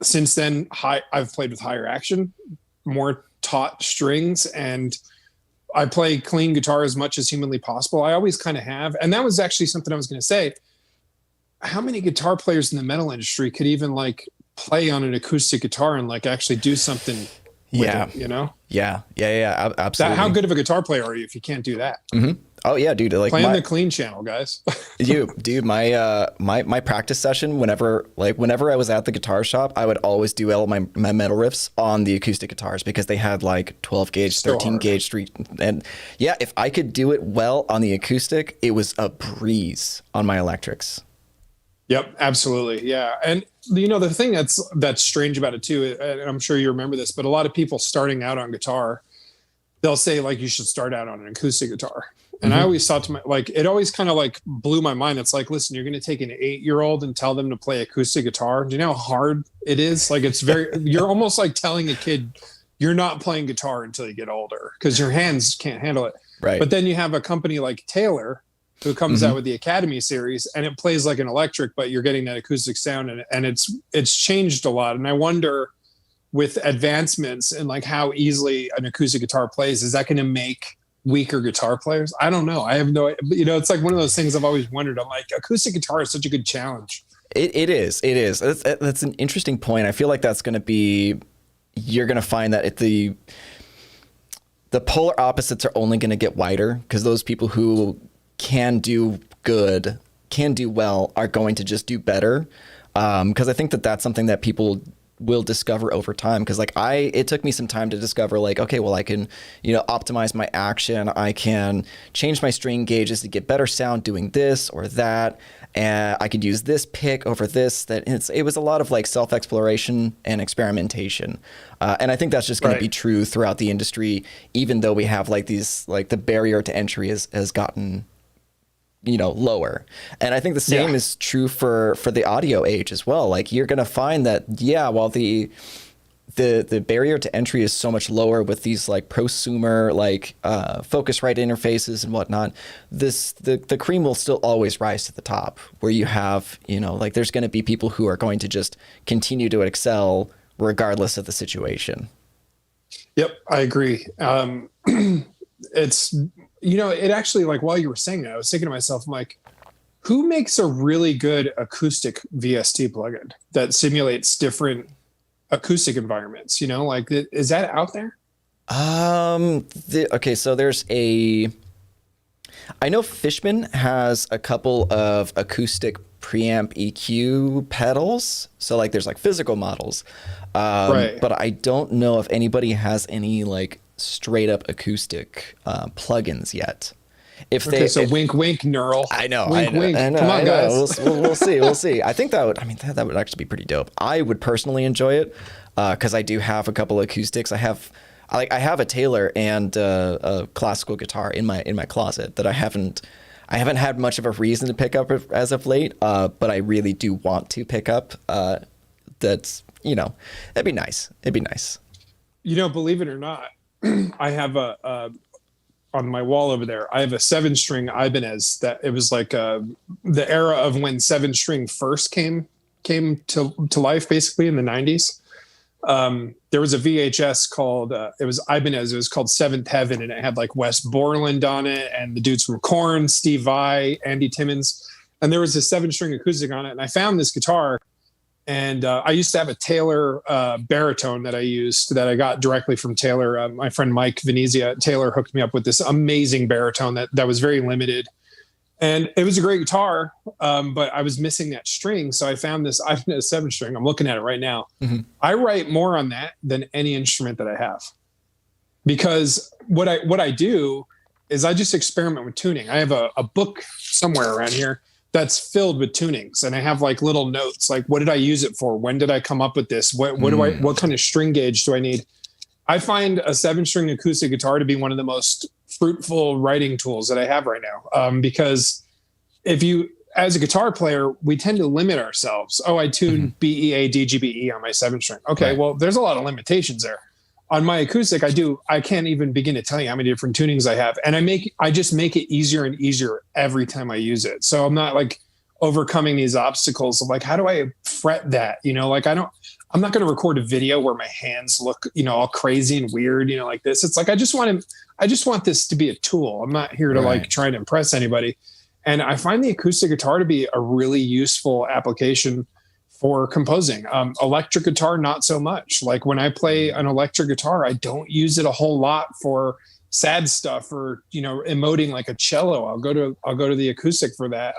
since then, I've played with higher action, more taut strings, and I play clean guitar as much as humanly possible. I always kind of have. And that was actually something I was going to say. How many guitar players in the metal industry could even like play on an acoustic guitar and like actually do something with it, Yeah, absolutely. How good of a guitar player are you if you can't do that? Mm-hmm. Oh yeah, dude. Like play on the clean channel, guys. Dude, my practice session, whenever I was at the guitar shop, I would always do all my metal riffs on the acoustic guitars because they had like 12 gauge, 13 gauge street. And yeah, if I could do it well on the acoustic, it was a breeze on my electrics. Yep, absolutely. Yeah. And the thing that's strange about it too, and I'm sure you remember this, but a lot of people starting out on guitar, they'll say like, you should start out on an acoustic guitar. And I always thought it always kind of like blew my mind. It's like, listen, you're going to take an 8-year-old and tell them to play acoustic guitar. Do you know how hard it is? Like, you're almost like telling a kid you're not playing guitar until you get older because your hands can't handle it. Right. But then you have a company like Taylor who comes out with the Academy series and it plays like an electric, but you're getting that acoustic sound and it's changed a lot. And I wonder with advancements and like how easily an acoustic guitar plays, is that going to make weaker guitar players? I don't know. I have no, it's like one of those things I've always wondered. I'm like, acoustic guitar is such a good challenge. It is. That's an interesting point. I feel like that's going to be, you're going to find that the polar opposites are only going to get wider because those people who can do well are going to just do better. Because I think that's something that people will discover over time. Because like it took me some time to discover like, okay, well, I can, optimize my action. I can change my string gauges to get better sound doing this or that. And I could use this pick over this. It was a lot of like self-exploration and experimentation. And I think that's just going to be true throughout the industry, even though we have like these, like the barrier to entry has gotten, lower. And I think the same is true for the audio age as well. Like you're going to find that, while the barrier to entry is so much lower with these like prosumer, like Focusrite interfaces and whatnot, the cream will still always rise to the top, where you have, like there's going to be people who are going to just continue to excel regardless of the situation. Yep, I agree. It's, it actually, like, while you were saying that, I was thinking to myself, I'm like, who makes a really good acoustic VST plugin that simulates different acoustic environments? Like, is that out there? Okay, so I know Fishman has a couple of acoustic preamp EQ pedals. So like there's like physical models. But I don't know if anybody has any like straight up acoustic plugins yet. Wink, wink, Neural. I know. Wink. I know. Come on, guys. We'll see. We'll see. I think that would actually be pretty dope. I would personally enjoy it because I do have a couple of acoustics. I have a Taylor and a classical guitar in my closet that I haven't had much of a reason to pick up as of late. But I really do want to pick up. That'd be nice. It'd be nice. Believe it or not, I have on my wall over there, I have a 7-string Ibanez that it was like the era of when 7-string first came to life, basically in the 90s. There was a VHS called it was Ibanez. It was called Seventh Heaven, and it had like Wes Borland on it and the dudes from Korn, Steve Vai, Andy Timmons, and there was a 7-string acoustic on it. And I found this guitar. And I used to have a Taylor baritone that I got directly from Taylor. My friend Mike Venezia at Taylor hooked me up with this amazing baritone that was very limited. And it was a great guitar, but I was missing that string. So I found this Ibanez 7-string. I'm looking at it right now. Mm-hmm. I write more on that than any instrument that I have. Because what I do is I just experiment with tuning. I have a book somewhere around here that's filled with tunings, and I have like little notes, like what did I use it for? When did I come up with this? What kind of string gauge do I need? I find a 7-string acoustic guitar to be one of the most fruitful writing tools that I have right now. Because as a guitar player, we tend to limit ourselves. Oh, I tune B, E, A, D, G, B, E on my 7-string. Okay. Right. Well, there's a lot of limitations there. On my acoustic, I can't even begin to tell you how many different tunings I have. And I just make it easier and easier every time I use it. So I'm not like overcoming these obstacles of like, how do I fret that? Like I'm not going to record a video where my hands look, all crazy and weird, like this. It's like, I just want this to be a tool. I'm not here to like try and impress anybody. And I find the acoustic guitar to be a really useful application for composing. Electric guitar, not so much. Like when I play an electric guitar, I don't use it a whole lot for sad stuff or, emoting like a cello. I'll go to the acoustic for that.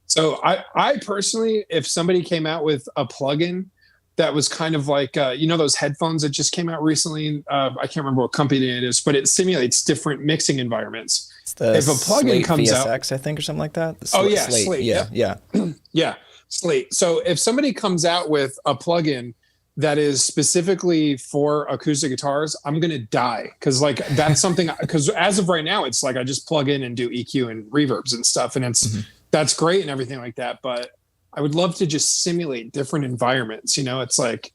So I personally, if somebody came out with a plugin that was kind of like, those headphones that just came out recently, I can't remember what company it is, but it simulates different mixing environments. If a plugin comes VSX, out, I think, or something like that. Slate. Yeah. Yeah. Slate. So if somebody comes out with a plugin that is specifically for acoustic guitars, I'm going to die. Cause like that's something, cause as of right now, it's like, I just plug in and do EQ and reverbs and stuff. And that's great and everything like that. But I would love to just simulate different environments. It's like,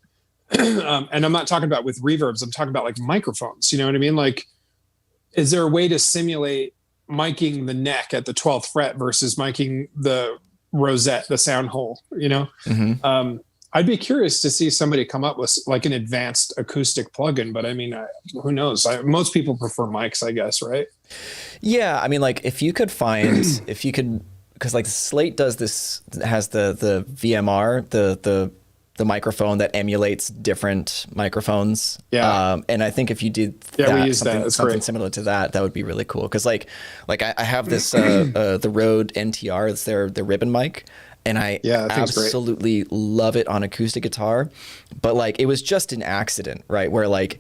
and I'm not talking about with reverbs. I'm talking about like microphones. You know what I mean? Like, is there a way to simulate miking the neck at the 12th fret versus miking the rosette, the sound hole, I'd be curious to see somebody come up with like an advanced acoustic plugin, but I mean, who knows? Most people prefer mics, I guess, right? Yeah. I mean, like if you could, because like Slate has the VMR, the microphone that emulates different microphones. Yeah. And I think if you did something similar to that would be really cool. Cause like I have this, the Rode NTR, it's their ribbon mic. and I that thing's great. absolutely love it on acoustic guitar. But like, it was just an accident, right? Where like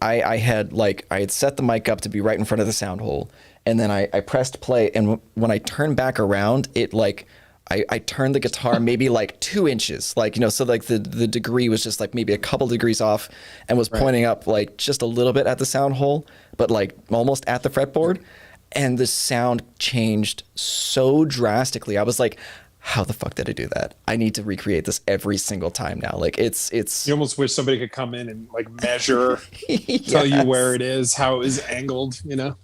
I had set the mic up to be right in front of the sound hole, and then I pressed play, and when I turned back around, it like I turned the guitar maybe like 2 inches, like, you know, so like the degree was just like maybe a couple degrees off, and was pointing up like just a little bit at the sound hole, but like almost at the fretboard. And the sound changed so drastically. I was like, how the fuck did I do that? I need to recreate this every single time now. Like it's You almost wish somebody could come in and like measure, tell you where it is, how it is angled, you know?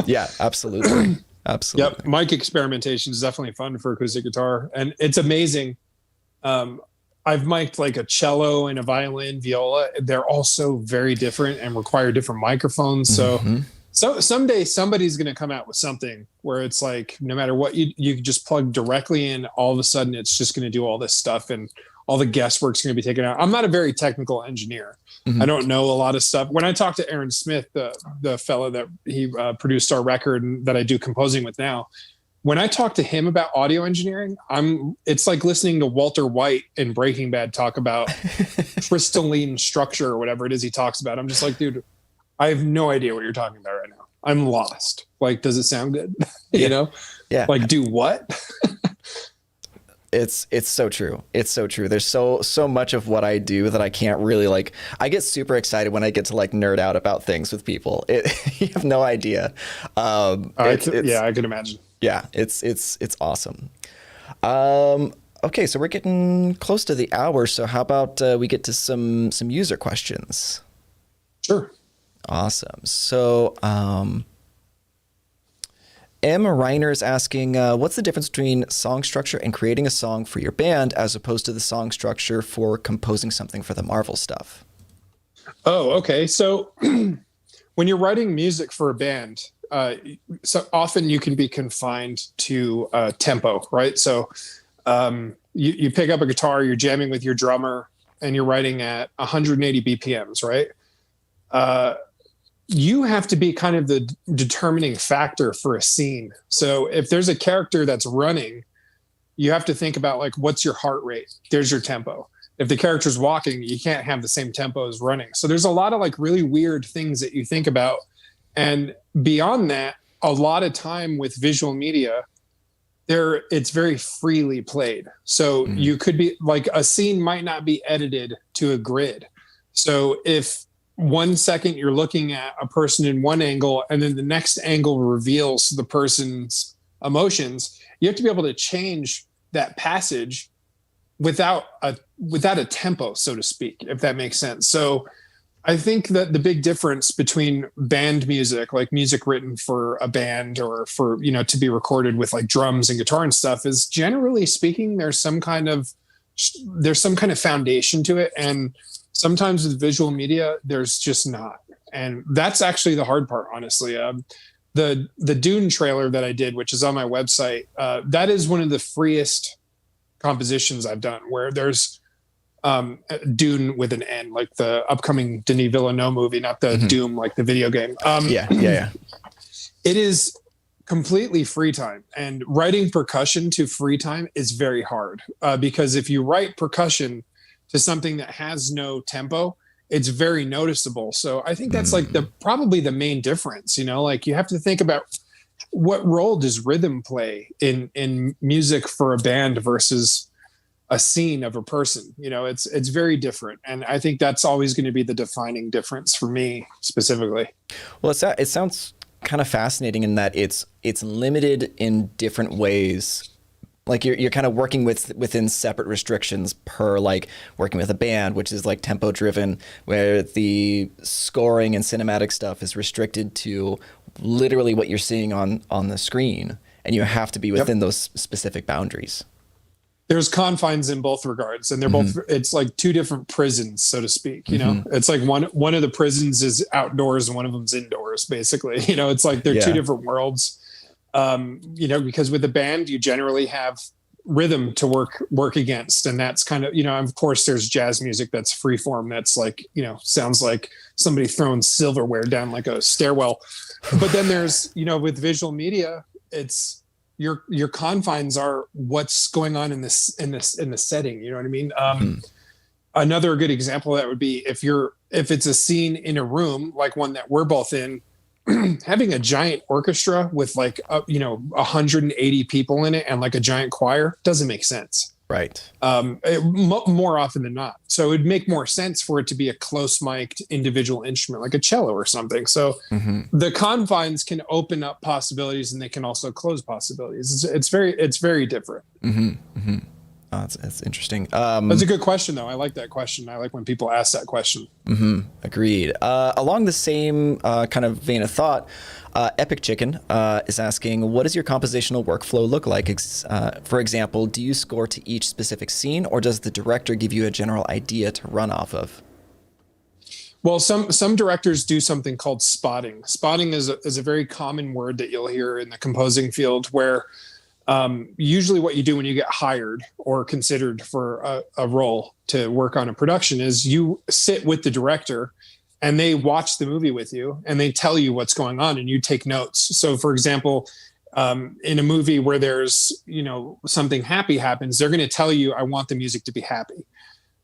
Yeah, absolutely. Absolutely. Yep. Mic experimentation is definitely fun for acoustic guitar. And it's amazing. I've mic'd like a cello and a violin, viola. They're also very different and require different microphones. So someday somebody's going to come out with something where it's like, no matter what you just plug directly in, all of a sudden it's just going to do all this stuff, and all the guesswork's going to be taken out. I'm not a very technical engineer. I don't know a lot of stuff. When I talk to Aaron Smith, the fellow that he produced our record and that I do composing with now, when I talk to him about audio engineering, it's like listening to Walter White in Breaking Bad talk about crystalline structure or whatever it is he talks about. I'm just like, dude, I have no idea what you're talking about right now. I'm lost. Like, does it sound good? You know? Yeah. Like, do what? It's so true. It's so true. There's so much of what I do that I can't really like. I get super excited when I get to like nerd out about things with people. You have no idea. I can imagine. Yeah, it's awesome. Okay, so we're getting close to the hour. So how about we get to some user questions? Sure. Awesome. So M. Reiner is asking, what's the difference between song structure and creating a song for your band as opposed to the song structure for composing something for the Marvel stuff? Oh, okay. So when you're writing music for a band, so often you can be confined to tempo, right? So you pick up a guitar, you're jamming with your drummer, and you're writing at 180 BPMs, right? You have to be kind of the determining factor for a scene. So if there's a character that's running, you have to think about like, what's your heart rate? There's your tempo. If the character's walking, you can't have the same tempo as running. So there's a lot of like really weird things that you think about. And beyond that, a lot of time with visual media, it's very freely played. So you could be like, a scene might not be edited to a grid. So if 1 second you're looking at a person in one angle and then the next angle reveals the person's emotions, you have to be able to change that passage without a tempo, so to speak, if that makes sense. So I think that the big difference between band music, like music written for a band or for, you know, to be recorded with like drums and guitar and stuff, is generally speaking, there's some kind of foundation to it. And sometimes with visual media, there's just not. And that's actually the hard part, honestly. The Dune trailer that I did, which is on my website, that is one of the freest compositions I've done, where there's Dune with an N, like the upcoming Denis Villeneuve movie, not the Doom, like the video game. Yeah. It is completely free time, and writing percussion to free time is very hard because if you write percussion to something that has no tempo, it's very noticeable. So I think that's like probably the main difference, you know, like you have to think about what role does rhythm play in music for a band versus a scene of a person. You know, it's very different. And I think that's always going to be the defining difference for me specifically. Well, it sounds kind of fascinating in that it's limited in different ways. Like you're kind of working within separate restrictions per like working with a band, which is like tempo driven, where the scoring and cinematic stuff is restricted to literally what you're seeing on the screen, and you have to be within those specific boundaries. There's confines in both regards, and they're both, it's like two different prisons, so to speak. You know, it's like one of the prisons is outdoors and one of them's indoors, basically. You know, it's like they're two different worlds. You know, because with a band, you generally have rhythm to work against. And that's kind of, you know, of course there's jazz music that's free form. That's like, you know, sounds like somebody throwing silverware down like a stairwell. But then there's, you know, with visual media, it's your confines are what's going on in the setting. You know what I mean? Another good example of that would be if it's a scene in a room like one that we're both in, having a giant orchestra with 180 people in it and like a giant choir doesn't make sense. Right. More often than not. So it'd make more sense for it to be a close mic'd individual instrument like a cello or something. So the confines can open up possibilities and they can also close possibilities. It's very different. Oh, that's interesting. That's a good question, though. I like that question. I like when people ask that question. Agreed. Along the same kind of vein of thought, Epic Chicken is asking, what does your compositional workflow look like? For example, do you score to each specific scene, or does the director give you a general idea to run off of? Well, some directors do something called spotting. Spotting is a very common word that you'll hear in the composing field, where usually what you do when you get hired or considered for a role to work on a production is you sit with the director and they watch the movie with you and they tell you what's going on and you take notes. So for example, in a movie where there's, something happy happens, they're going to tell you, I want the music to be happy.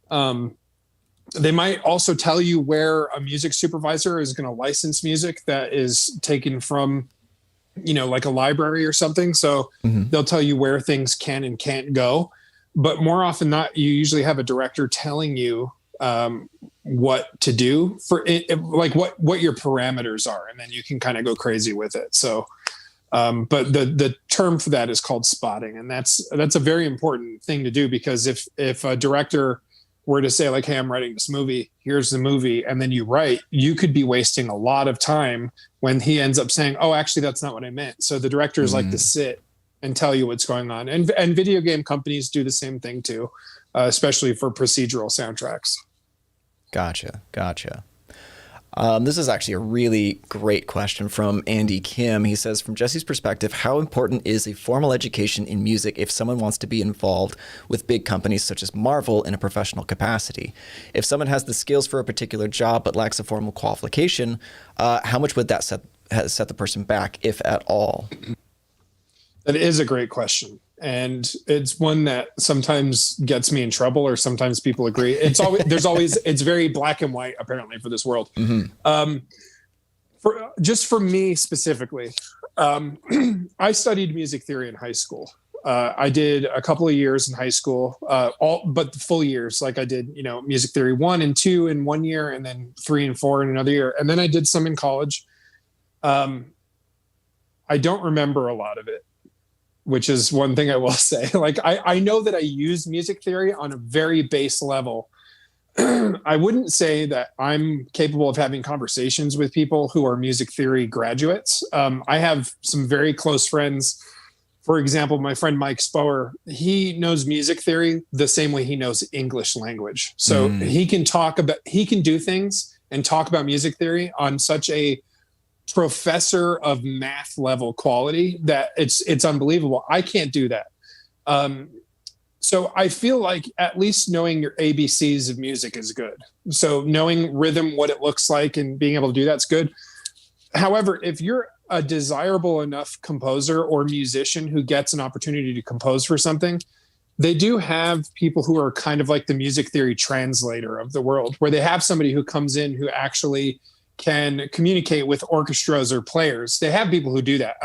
They might also tell you where a music supervisor is going to license music that is taken from like a library or something. So they'll tell you where things can and can't go. But more often than not, you usually have a director telling you what to do for it, like what your parameters are. And then you can kind of go crazy with it. So, but the term for that is called spotting. And that's a very important thing to do, because if a director were to say like, hey, I'm writing this movie, here's the movie, and then you write, you could be wasting a lot of time when he ends up saying, oh, actually, that's not what I meant. So the directors like to sit and tell you what's going on. And video game companies do the same thing too, especially for procedural soundtracks. Gotcha. This is actually a really great question from Andy Kim. He says, from Jesse's perspective, how important is a formal education in music if someone wants to be involved with big companies such as Marvel in a professional capacity? If someone has the skills for a particular job but lacks a formal qualification, how much would that set the person back, if at all? That is a great question. And it's one that sometimes gets me in trouble, or sometimes people agree. It's very black and white, apparently, for this world. For me specifically, I studied music theory in high school. I did a couple of years in high school, but the full years. Like I did, music theory 1 and 2 in 1 year, and then 3 and 4 in another year. And then I did some in college. I don't remember a lot of it, which is one thing I will say. Like, I know that I use music theory on a very base level. I wouldn't say that I'm capable of having conversations with people who are music theory graduates. I have some very close friends. For example, my friend Mike Spoer, he knows music theory the same way he knows English language. So he can do things and talk about music theory on such a professor of math level quality that it's unbelievable. I can't do that. So I feel like at least knowing your ABCs of music is good. So knowing rhythm, what it looks like, and being able to do that's good. However, if you're a desirable enough composer or musician who gets an opportunity to compose for something, they do have people who are kind of like the music theory translator of the world, where they have somebody who comes in who actually can communicate with orchestras or players. They have people who do that.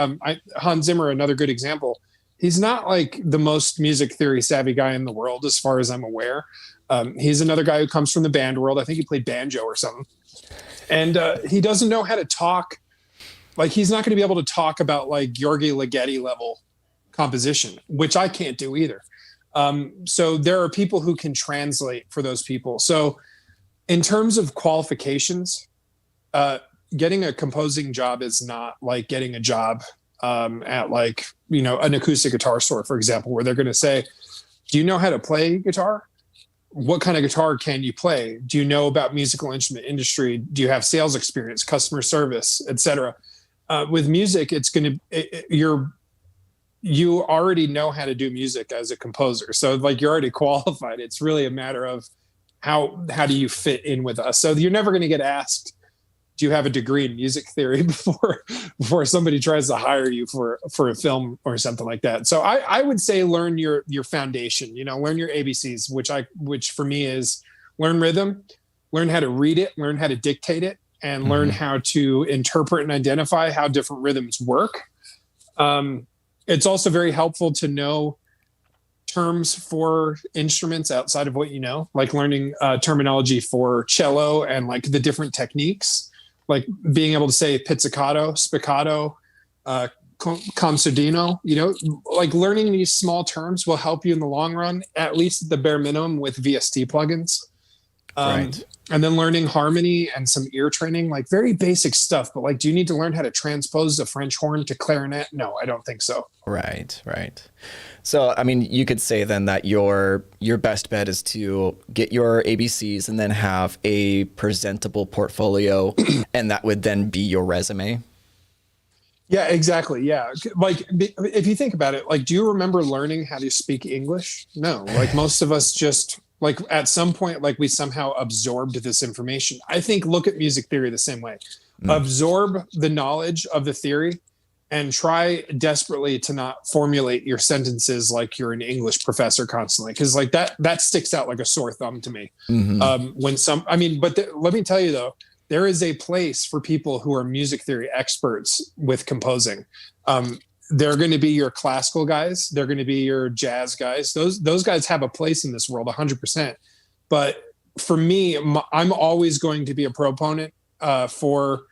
Hans Zimmer, another good example. He's not like the most music theory savvy guy in the world, as far as I'm aware. He's another guy who comes from the band world. I think he played banjo or something. And he doesn't know how to talk. Like, he's not going to be able to talk about like Gheorghe Ligeti level composition, which I can't do either. So there are people who can translate for those people. So in terms of qualifications, getting a composing job is not like getting a job at like, an acoustic guitar store, for example, where they're going to say, do you know how to play guitar? What kind of guitar can you play? Do you know about musical instrument industry? Do you have sales experience, customer service, etc.? With music, it's going to, you already know how to do music as a composer. So like, you're already qualified. It's really a matter of how do you fit in with us? So you're never going to get asked, do you have a degree in music theory before somebody tries to hire you for a film or something like that. So I would say learn your foundation, learn your ABCs, which for me is learn rhythm, learn how to read it, learn how to dictate it, and learn how to interpret and identify how different rhythms work. It's also very helpful to know terms for instruments outside of what you know, like learning terminology for cello and like the different techniques, like being able to say pizzicato, spiccato, concertino, like learning these small terms will help you in the long run, at least at the bare minimum with VST plugins. Right. And then learning harmony and some ear training, like very basic stuff. But like, do you need to learn how to transpose a French horn to clarinet? No, I don't think so. Right. So, I mean, you could say then that your best bet is to get your ABCs and then have a presentable portfolio, and that would then be your resume. Yeah, exactly. Yeah. Like if you think about it, like, do you remember learning how to speak English? No, like most of us just like at some point, like we somehow absorbed this information. I think look at music theory the same way. Absorb the knowledge of the theory and try desperately to not formulate your sentences like you're an English professor constantly. Cause like that sticks out like a sore thumb to me. Let me tell you though, there is a place for people who are music theory experts with composing. They're going to be your classical guys. They're going to be your jazz guys. Those guys have a place in this world 100%. But for me, I'm always going to be a proponent for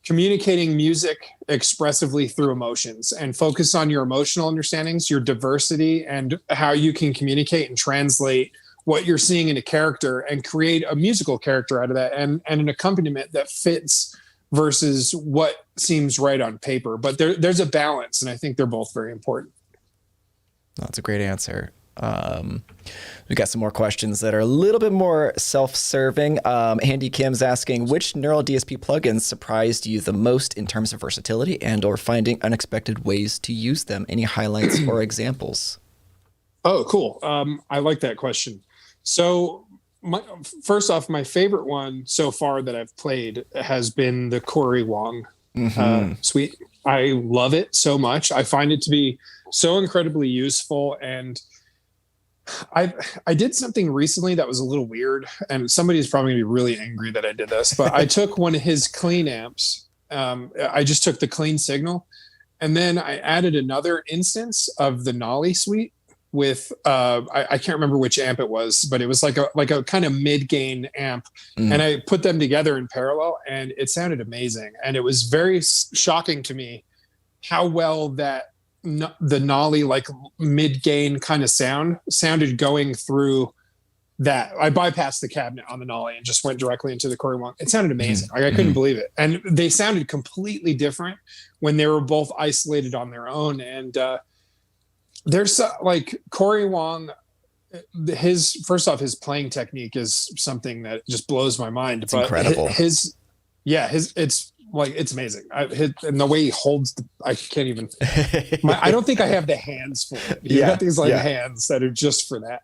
communicating music expressively through emotions, and focus on your emotional understandings, your diversity, and how you can communicate and translate what you're seeing in a character and create a musical character out of that, and an accompaniment that fits versus what seems right on paper. But there's a balance, and I think they're both very important. That's a great answer. We got some more questions that are a little bit more self-serving. Handy Kim's asking, which Neural DSP plugins surprised you the most in terms of versatility and or finding unexpected ways to use them? Any highlights or examples? Oh, cool. I like that question. So first off, my favorite one so far that I've played has been the Corey Wong suite. I love it so much. I find it to be so incredibly useful. And I did something recently that was a little weird, and somebody's probably gonna be really angry that I did this, but I took one of his clean amps. I just took the clean signal, and then I added another instance of the Nolly suite with I can't remember which amp it was, but it was like a kind of mid-gain amp, and I put them together in parallel, and it sounded amazing. And it was very shocking to me how well that the Nolly like mid-gain kind of sounded going through that. I bypassed the cabinet on the Nolly and just went directly into the Corey Wong. It sounded amazing. Like I couldn't believe it. And they sounded completely different when they were both isolated on their own. And there's like Corey Wong, first off, his playing technique is something that just blows my mind. It's incredible. It's amazing. And the way he holds, I can't even. I don't think I have the hands for it. He's got these hands that are just for that.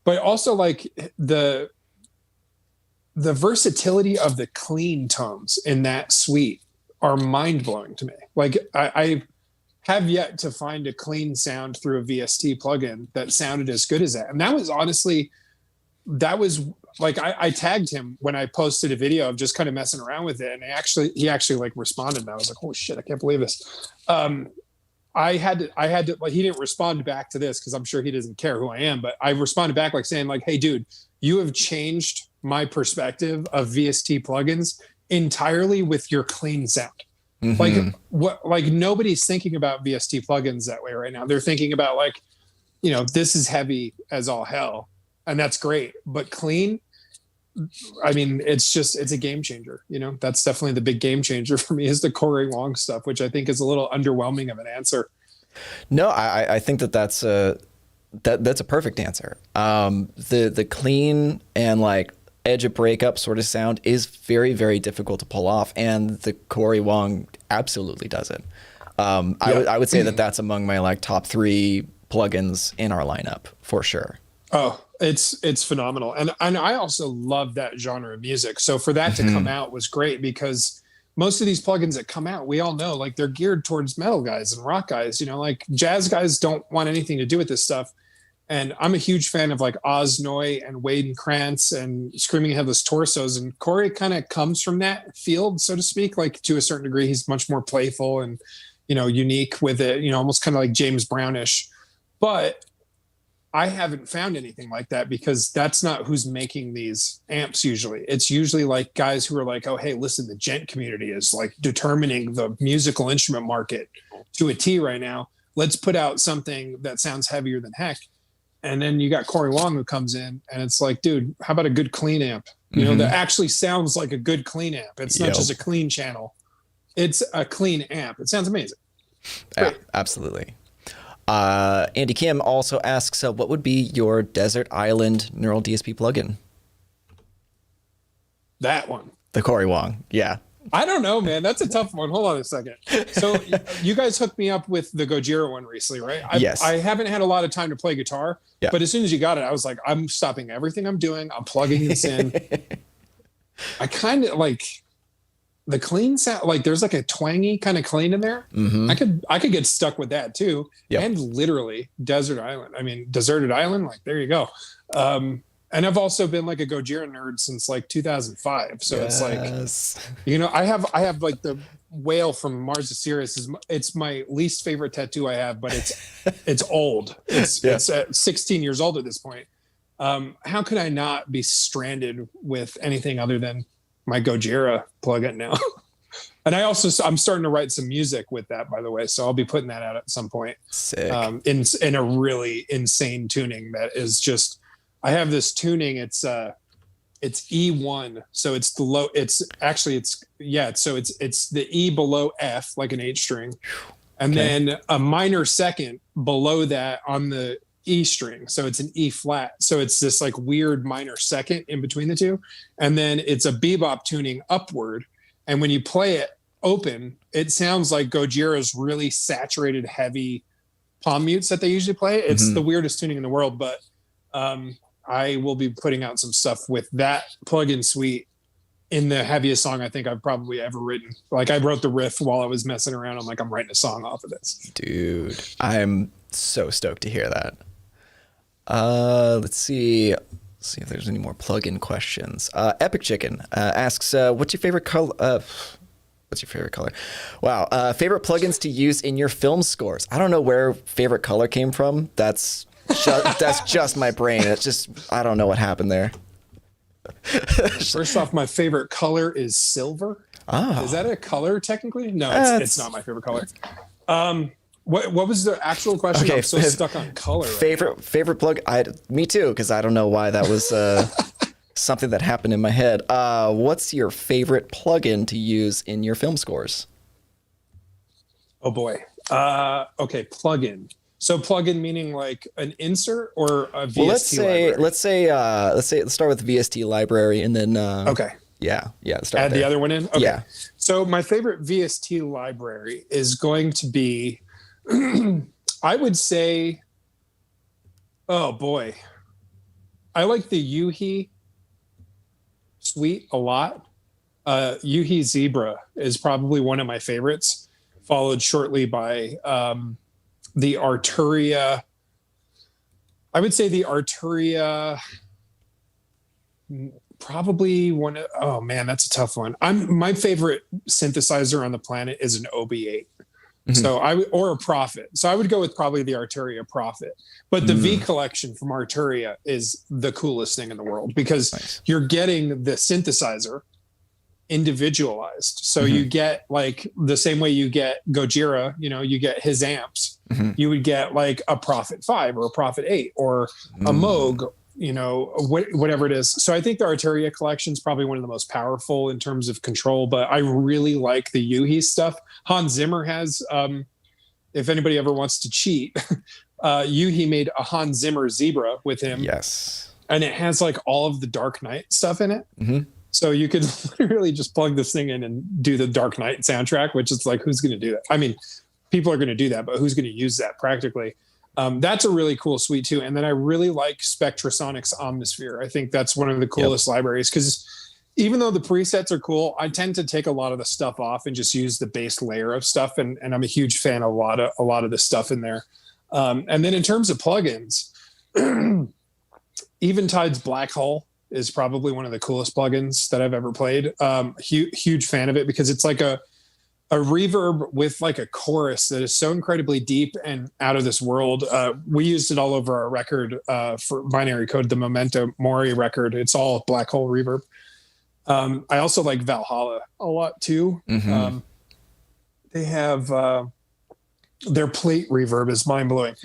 But also like the versatility of the clean tones in that suite are mind blowing to me. Like I have yet to find a clean sound through a VST plugin that sounded as good as that. And that was like, I tagged him when I posted a video of just kind of messing around with it. And he actually like responded. And I was like, holy shit, I can't believe this. I had to like, he didn't respond back to this because I'm sure he doesn't care who I am, but I responded back like saying like, hey dude, you have changed my perspective of VST plugins entirely with your clean sound. Like nobody's thinking about VST plugins that way right now. They're thinking about like, this is heavy as all hell. And that's great, but clean, I mean, it's a game changer. That's definitely the big game changer for me is the Corey Wong stuff, which I think is a little underwhelming of an answer. No, I think that's a perfect answer. The clean and like edge of breakup sort of sound is very, very difficult to pull off. And the Corey Wong absolutely does it. I would say that's among my like top 3 plugins in our lineup for sure. Oh, it's phenomenal. And I also love that genre of music. So for that to come out was great because most of these plugins that come out, we all know like they're geared towards metal guys and rock guys, like jazz guys don't want anything to do with this stuff. And I'm a huge fan of like Oz Noy and Wade and Krantz and Screaming Headless Torsos. And Corey kind of comes from that field, so to speak, like to a certain degree. He's much more playful and, unique with it, almost kind of like James Brownish. But I haven't found anything like that because that's not who's making these amps usually. It's usually like guys who are like, oh, hey, listen, the gent community is like determining the musical instrument market to a T right now. Let's put out something that sounds heavier than heck. And then you got Corey Wong who comes in and it's like, dude, how about a good clean amp? That actually sounds like a good clean amp. It's not just a clean channel. It's a clean amp. It sounds amazing. Yeah, absolutely. Andy Kim also asks, what would be your Desert Island Neural DSP plugin? That one. The Corey Wong. Yeah. I don't know, man. That's a tough one. Hold on a second. So you guys hooked me up with the Gojira one recently, right? Yes. I haven't had a lot of time to play guitar, but as soon as you got it, I was like, I'm stopping everything I'm doing. I'm plugging this in. I kind of like the clean sound. Like there's like a twangy kind of clean in there. I could get stuck with that too. Yep. And literally Deserted Island. Like, there you go. And I've also been like a Gojira nerd since like 2005. So it's like, I have like the whale from Mars of Sirius. It's my least favorite tattoo I have, but it's old. It's 16 years old at this point. How could I not be stranded with anything other than my Gojira plugin now? And I'm starting to write some music with that, by the way. So I'll be putting that out at some point. Sick. In a really insane tuning that is just, I have this tuning. It's E1. So it's the low, so it's the E below F, like an 8-string. And then a minor second below that on the E string. So it's an E flat. So it's this like weird minor second in between the two. And then it's a bebop tuning upward. And when you play it open, it sounds like Gojira's really saturated, heavy palm mutes that they usually play. It's the weirdest tuning in the world, but I will be putting out some stuff with that plugin suite in the heaviest song I think I've probably ever written. Like I wrote the riff while I was messing around. I'm like, I'm writing a song off of this. Dude, I'm so stoked to hear that. Let's see if there's any more plugin questions. Epic Chicken asks, what's your favorite color? What's your favorite color? Wow. Favorite plugins to use in your film scores. I don't know where favorite color came from. That's just my brain. It's just, I don't know what happened there. First off, my favorite color is silver. Oh. Is that a color technically? No, it's not my favorite color. What was the actual question? Okay, I'm so stuck on color. Favorite plug? Me too, because I don't know why that was something that happened in my head. What's your favorite plugin to use in your film scores? Oh boy. Okay, plugin. So plugin meaning like an insert or a VST library? Let's start with the VST library and then okay. Yeah. Add the other one in? Okay. Yeah. So my favorite VST library is going to be I would say, oh boy. I like the Yuhi suite a lot. Yuhi Zebra is probably one of my favorites, followed shortly by the Arturia. I would say the Arturia probably oh man, that's a tough one. My favorite synthesizer on the planet is an OB8. So or a Prophet. So I would go with probably the Arturia Prophet. But the V collection from Arturia is the coolest thing in the world because you're getting the synthesizer individualized. So you get like the same way you get Gojira, you get his amps. You would get like a Prophet 5 or a Prophet 8 or a Moog, whatever it is. So I think the Arturia collection is probably one of the most powerful in terms of control, but I really like the Yuhi stuff. Hans Zimmer has, if anybody ever wants to cheat, Yuhi made a Hans Zimmer Zebra with him. Yes. And it has like all of the Dark Knight stuff in it. So you could literally just plug this thing in and do the Dark Knight soundtrack, which is like, who's going to do that? I mean, people are going to do that, but who's going to use that practically? That's a really cool suite too. And then I really like Spectrasonics Omnisphere. I think that's one of the coolest libraries, because even though the presets are cool, I tend to take a lot of the stuff off and just use the base layer of stuff. And I'm a huge fan of a lot of the stuff in there. And then in terms of plugins, Eventide's Black Hole is probably one of the coolest plugins that I've ever played. Huge fan of it, because it's like a reverb with like a chorus that is so incredibly deep and out of this world. We used it all over our record for Binary Code, the Memento Mori record. It's all Black Hole reverb. I also like Valhalla a lot too. They have their plate reverb is mind blowing.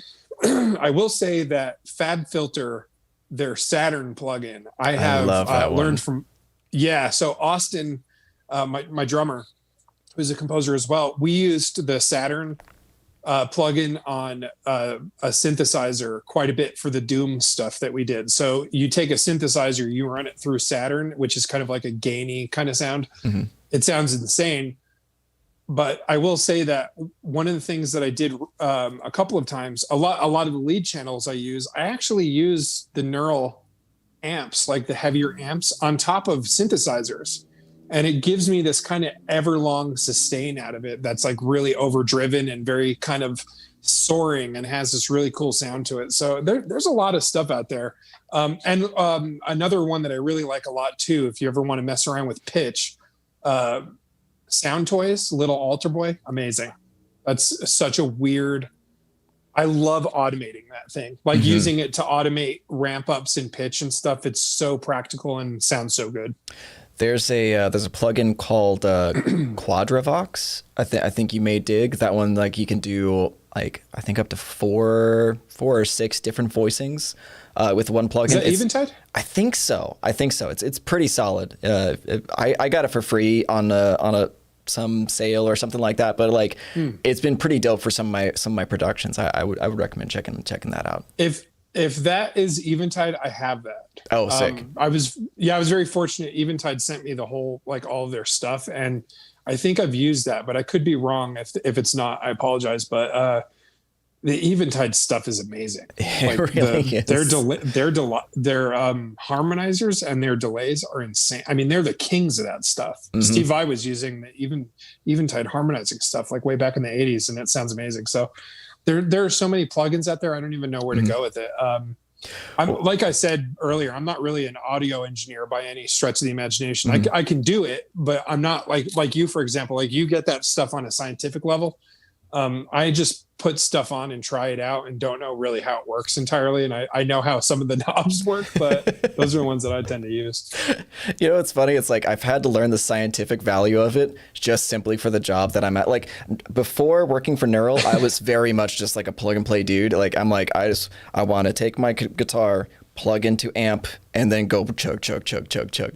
I will say that FabFilter, their Saturn plugin, I have learned from. Yeah, so Austin, my drummer, who's a composer as well, we used the Saturn plugin on a synthesizer quite a bit for the Doom stuff that we did. So you take a synthesizer, you run it through Saturn, which is kind of like a gainy kind of sound. It sounds insane. But I will say that one of the things that I did a couple of times, a lot of the lead channels I actually use the Neural amps, like the heavier amps, on top of synthesizers. And it gives me this kind of everlong sustain out of it that's like really overdriven and very kind of soaring and has this really cool sound to it. So there's a lot of stuff out there. And another one that I really like a lot too, if you ever want to mess around with pitch, Sound Toys, Little Altar Boy, amazing. That's such a weird. I love automating that thing, like using it to automate ramp ups and pitch and stuff. It's so practical and sounds so good. There's a plugin called Quadravox. I think you may dig that one. Like you can do like I think up to four or six different voicings with one plugin. Is that Eventide? I think so. It's pretty solid. I got it for free on some sale or something like that. But like it's been pretty dope for some of my productions. I would recommend checking that out. If that is Eventide, I have that. Oh, sick. I was very fortunate. Eventide sent me the whole, like all of their stuff. And I think I've used that, but I could be wrong. If it's not, I apologize. But the Eventide stuff is amazing. It like really is. Their harmonizers and their delays are insane. I mean, they're the kings of that stuff. Steve Vai was using the Eventide harmonizing stuff like way back in the 80s, and it sounds amazing. So there are so many plugins out there. I don't even know where to go with it. Like I said earlier, I'm not really an audio engineer by any stretch of the imagination. I can do it, but I'm not like you, for example. Like you get that stuff on a scientific level. I just put stuff on and try it out and don't know really how it works entirely. And I know how some of the knobs work, but those are the ones that I tend to use. You know, it's funny. It's like I've had to learn the scientific value of it just simply for the job that I'm at. Like before working for Neural, I was very much just like a plug and play dude. Like I'm like, I want to take my guitar, plug into amp, and then go chug.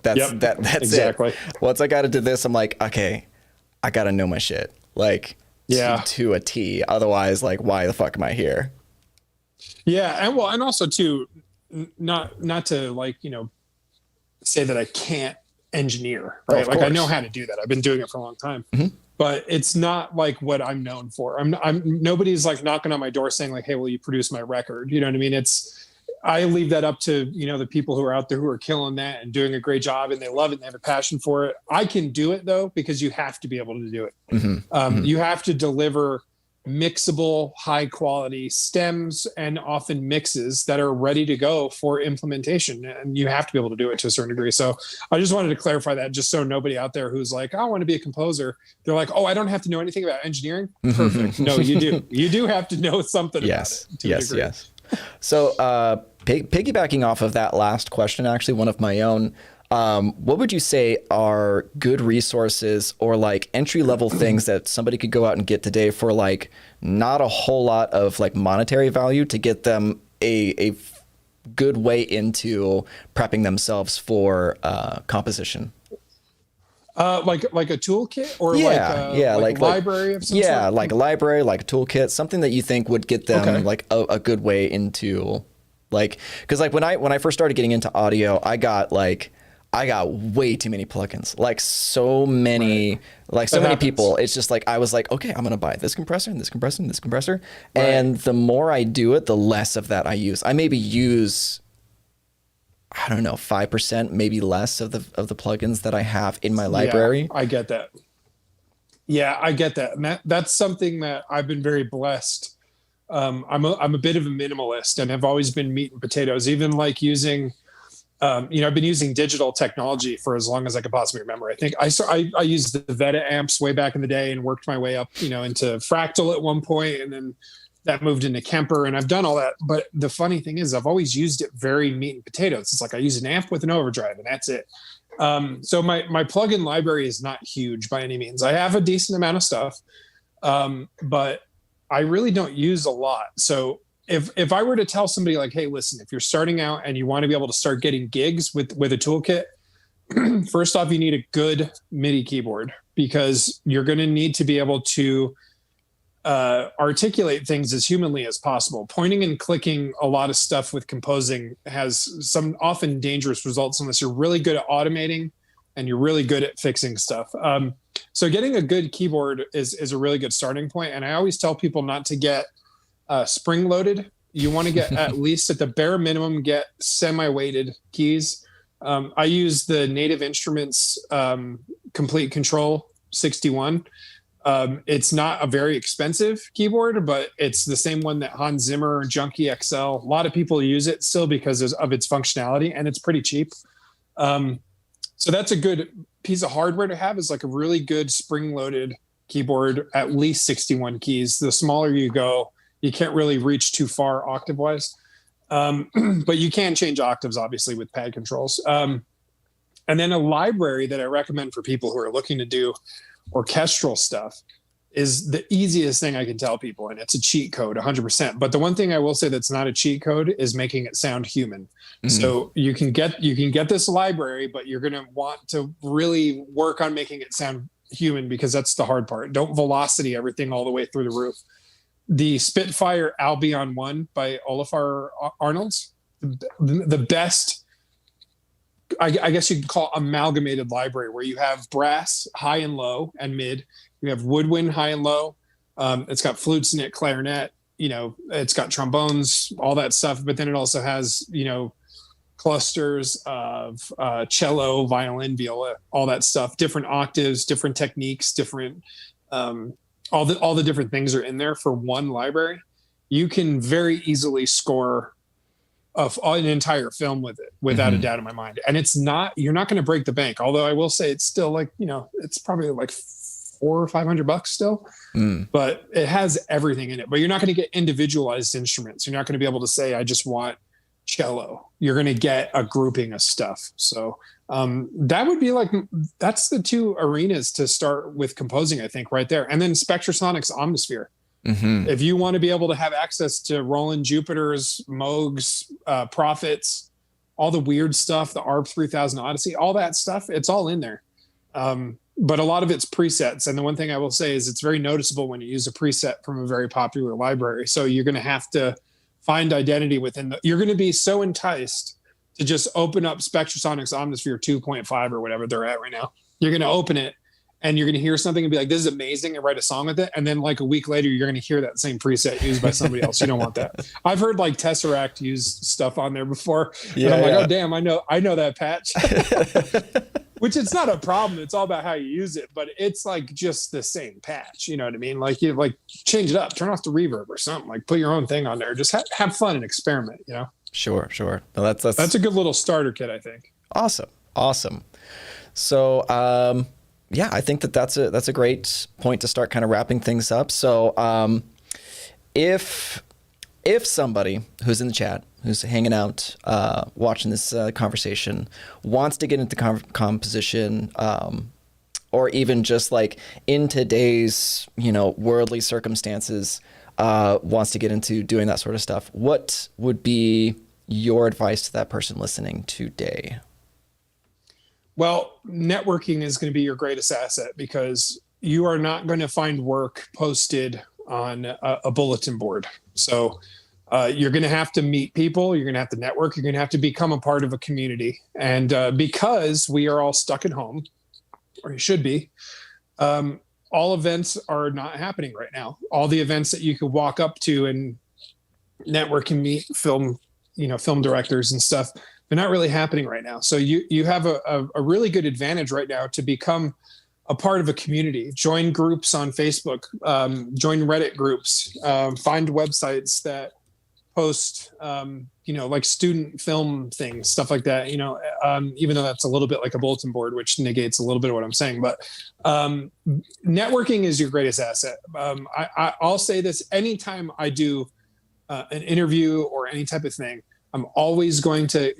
That's exactly it. Once I got into this, I'm like, okay, I got to know my shit. Like, to a T. Otherwise, like, why the fuck am I here? Yeah, and also too, not to like, you know, say that I can't engineer, right? Like I know how to do that. I've been doing it for a long time. But it's not like what I'm known for. I'm nobody's like knocking on my door saying like, hey, will you produce my record? You know what I mean? I leave that up to, you know, the people who are out there who are killing that and doing a great job and they love it and they have a passion for it. I can do it though, because you have to be able to do it. You have to deliver mixable, high quality stems and often mixes that are ready to go for implementation. And you have to be able to do it to a certain degree. So I just wanted to clarify that, just so nobody out there who's like, I want to be a composer. They're like, oh, I don't have to know anything about engineering. Perfect. No, you do. You do have to know something about it. Yes. So piggybacking off of that last question, actually one of my own, what would you say are good resources or like entry level things that somebody could go out and get today for like not a whole lot of like monetary value to get them a good way into prepping themselves for composition? Like a toolkit or like a library of some sort? Yeah, like a library, like a toolkit, something that you think would get them like a good way into like, because like when I first started getting into audio, I got like I got way too many plugins. Like so many, people. It's just like I was like, okay, I'm gonna buy this compressor and this compressor and this compressor. Right. And the more I do it, the less of that I use. I maybe use, I don't know, 5%, maybe less of the plugins that I have in my library. Yeah, I get that. Yeah, I get that. And that's something that I've been very blessed. I'm a bit of a minimalist, and have always been meat and potatoes, even like using, I've been using digital technology for as long as I could possibly remember. I think I used the Veta amps way back in the day and worked my way up, into Fractal at one point, and then that moved into Kemper, and I've done all that. But the funny thing is I've always used it very meat and potatoes. It's like I use an amp with an overdrive and that's it. So my plugin library is not huge by any means. I have a decent amount of stuff, but I really don't use a lot. So if I were to tell somebody like, hey, listen, if you're starting out and you want to be able to start getting gigs with a toolkit, first off, you need a good MIDI keyboard, because you're going to need to be able to articulate things as humanly as possible. Pointing and clicking a lot of stuff with composing has some often dangerous results unless you're really good at automating and you're really good at fixing stuff. So getting a good keyboard is a really good starting point. And I always tell people not to get spring loaded. You want to get at least at the bare minimum, get semi-weighted keys. I use the Native Instruments Complete Control 61. It's not a very expensive keyboard, but it's the same one that Hans Zimmer Junkie XL. A lot of people use it still because of its functionality, and it's pretty cheap. So that's a good piece of hardware to have, is like a really good spring-loaded keyboard, at least 61 keys. The smaller you go, you can't really reach too far octave-wise. But you can change octaves, obviously, with pad controls. And then a library that I recommend for people who are looking to do orchestral stuff is the easiest thing I can tell people, and it's a cheat code 100%. But the one thing I will say that's not a cheat code is making it sound human. Mm-hmm. So you can get this library, but you're going to want to really work on making it sound human, because that's the hard part. Don't velocity everything all the way through the roof. The Spitfire Albion 1 by Olafur Arnolds, the best, I guess you could call amalgamated library, where you have brass high and low and mid. You have woodwind high and low. It's got flutes in it, clarinet, it's got trombones, all that stuff. But then it also has, clusters of cello, violin, viola, all that stuff, different octaves, different techniques, different, all the different things are in there for one library. You can very easily score an entire film with it, without a doubt in my mind. And you're not going to break the bank. Although I will say it's still like, it's probably like $400 or $500 still, but it has everything in it. But you're not going to get individualized instruments. You're not going to be able to say, I just want cello. You're going to get a grouping of stuff. So that would be that's the two arenas to start with composing, I think, right there. And then Spectrasonics Omnisphere. Mm-hmm. If you want to be able to have access to Roland Jupiters, Moogs, Prophets, all the weird stuff, the ARP 3000 Odyssey, all that stuff, it's all in there. But a lot of it's presets. And the one thing I will say is it's very noticeable when you use a preset from a very popular library. So you're going to have to find identity within you're going to be so enticed to just open up Spectrasonics Omnisphere 2.5 or whatever they're at right now. You're going to open it and you're going to hear something and be like, this is amazing, and write a song with it. And then like a week later, you're going to hear that same preset used by somebody else. You don't want that. I've heard like Tesseract use stuff on there before. Yeah, and I'm like, oh damn, I know that patch. Which it's not a problem. It's all about how you use it, but it's like just the same patch. You know what I mean? Like you change it up, turn off the reverb or something, like put your own thing on there. Just have fun and experiment, Sure. No, that's a good little starter kit, I think. Awesome. So, yeah, I think that's a great point to start kind of wrapping things up. So, if somebody who's in the chat, who's hanging out, watching this conversation, wants to get into composition, or even just like in today's, worldly circumstances, wants to get into doing that sort of stuff, what would be your advice to that person listening today? Well, networking is going to be your greatest asset, because you are not going to find work posted on a bulletin board. So You're going to have to meet people. You're going to have to network. You're going to have to become a part of a community. And because we are all stuck at home, or you should be, all events are not happening right now. All the events that you could walk up to and network and meet film directors and stuff, they're not really happening right now. So you have a really good advantage right now to become a part of a community. Join groups on Facebook, join Reddit groups, find websites that post, like student film things, stuff like that, even though that's a little bit like a bulletin board, which negates a little bit of what I'm saying. But networking is your greatest asset. I'll say this anytime I do an interview or any type of thing, I'm always going to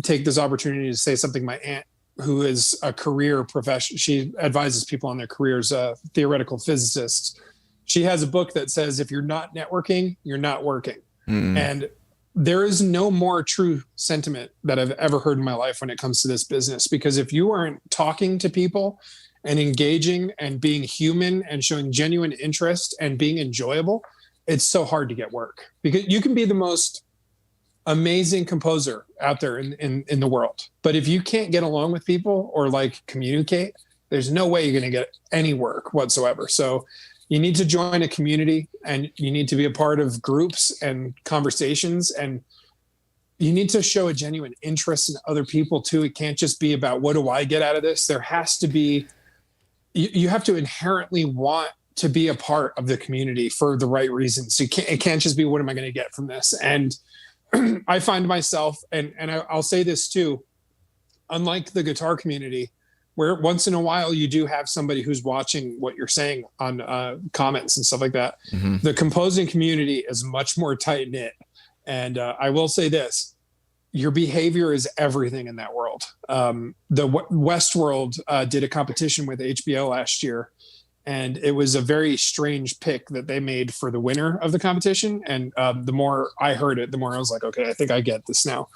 take this opportunity to say something my aunt, who is a career professional, she advises people on their careers, a theoretical physicist. She has a book that says, if you're not networking, you're not working. And there is no more true sentiment that I've ever heard in my life when it comes to this business, because if you aren't talking to people and engaging and being human and showing genuine interest and being enjoyable, it's so hard to get work, because you can be the most amazing composer out there in the world, but if you can't get along with people or like communicate, there's no way you're going to get any work whatsoever. So you need to join a community, and you need to be a part of groups and conversations, and you need to show a genuine interest in other people too. It can't just be about, what do I get out of this? There has to be, you have to inherently want to be a part of the community for the right reasons. It can't just be, what am I going to get from this? And I find myself, and I'll say this too, unlike the guitar community, where once in a while you do have somebody who's watching what you're saying on comments and stuff like that. The composing community is much more tight knit. And I will say this, your behavior is everything in that world. The Westworld did a competition with HBO last year, and it was a very strange pick that they made for the winner of the competition. And the more I heard it, the more I was like, okay, I think I get this now.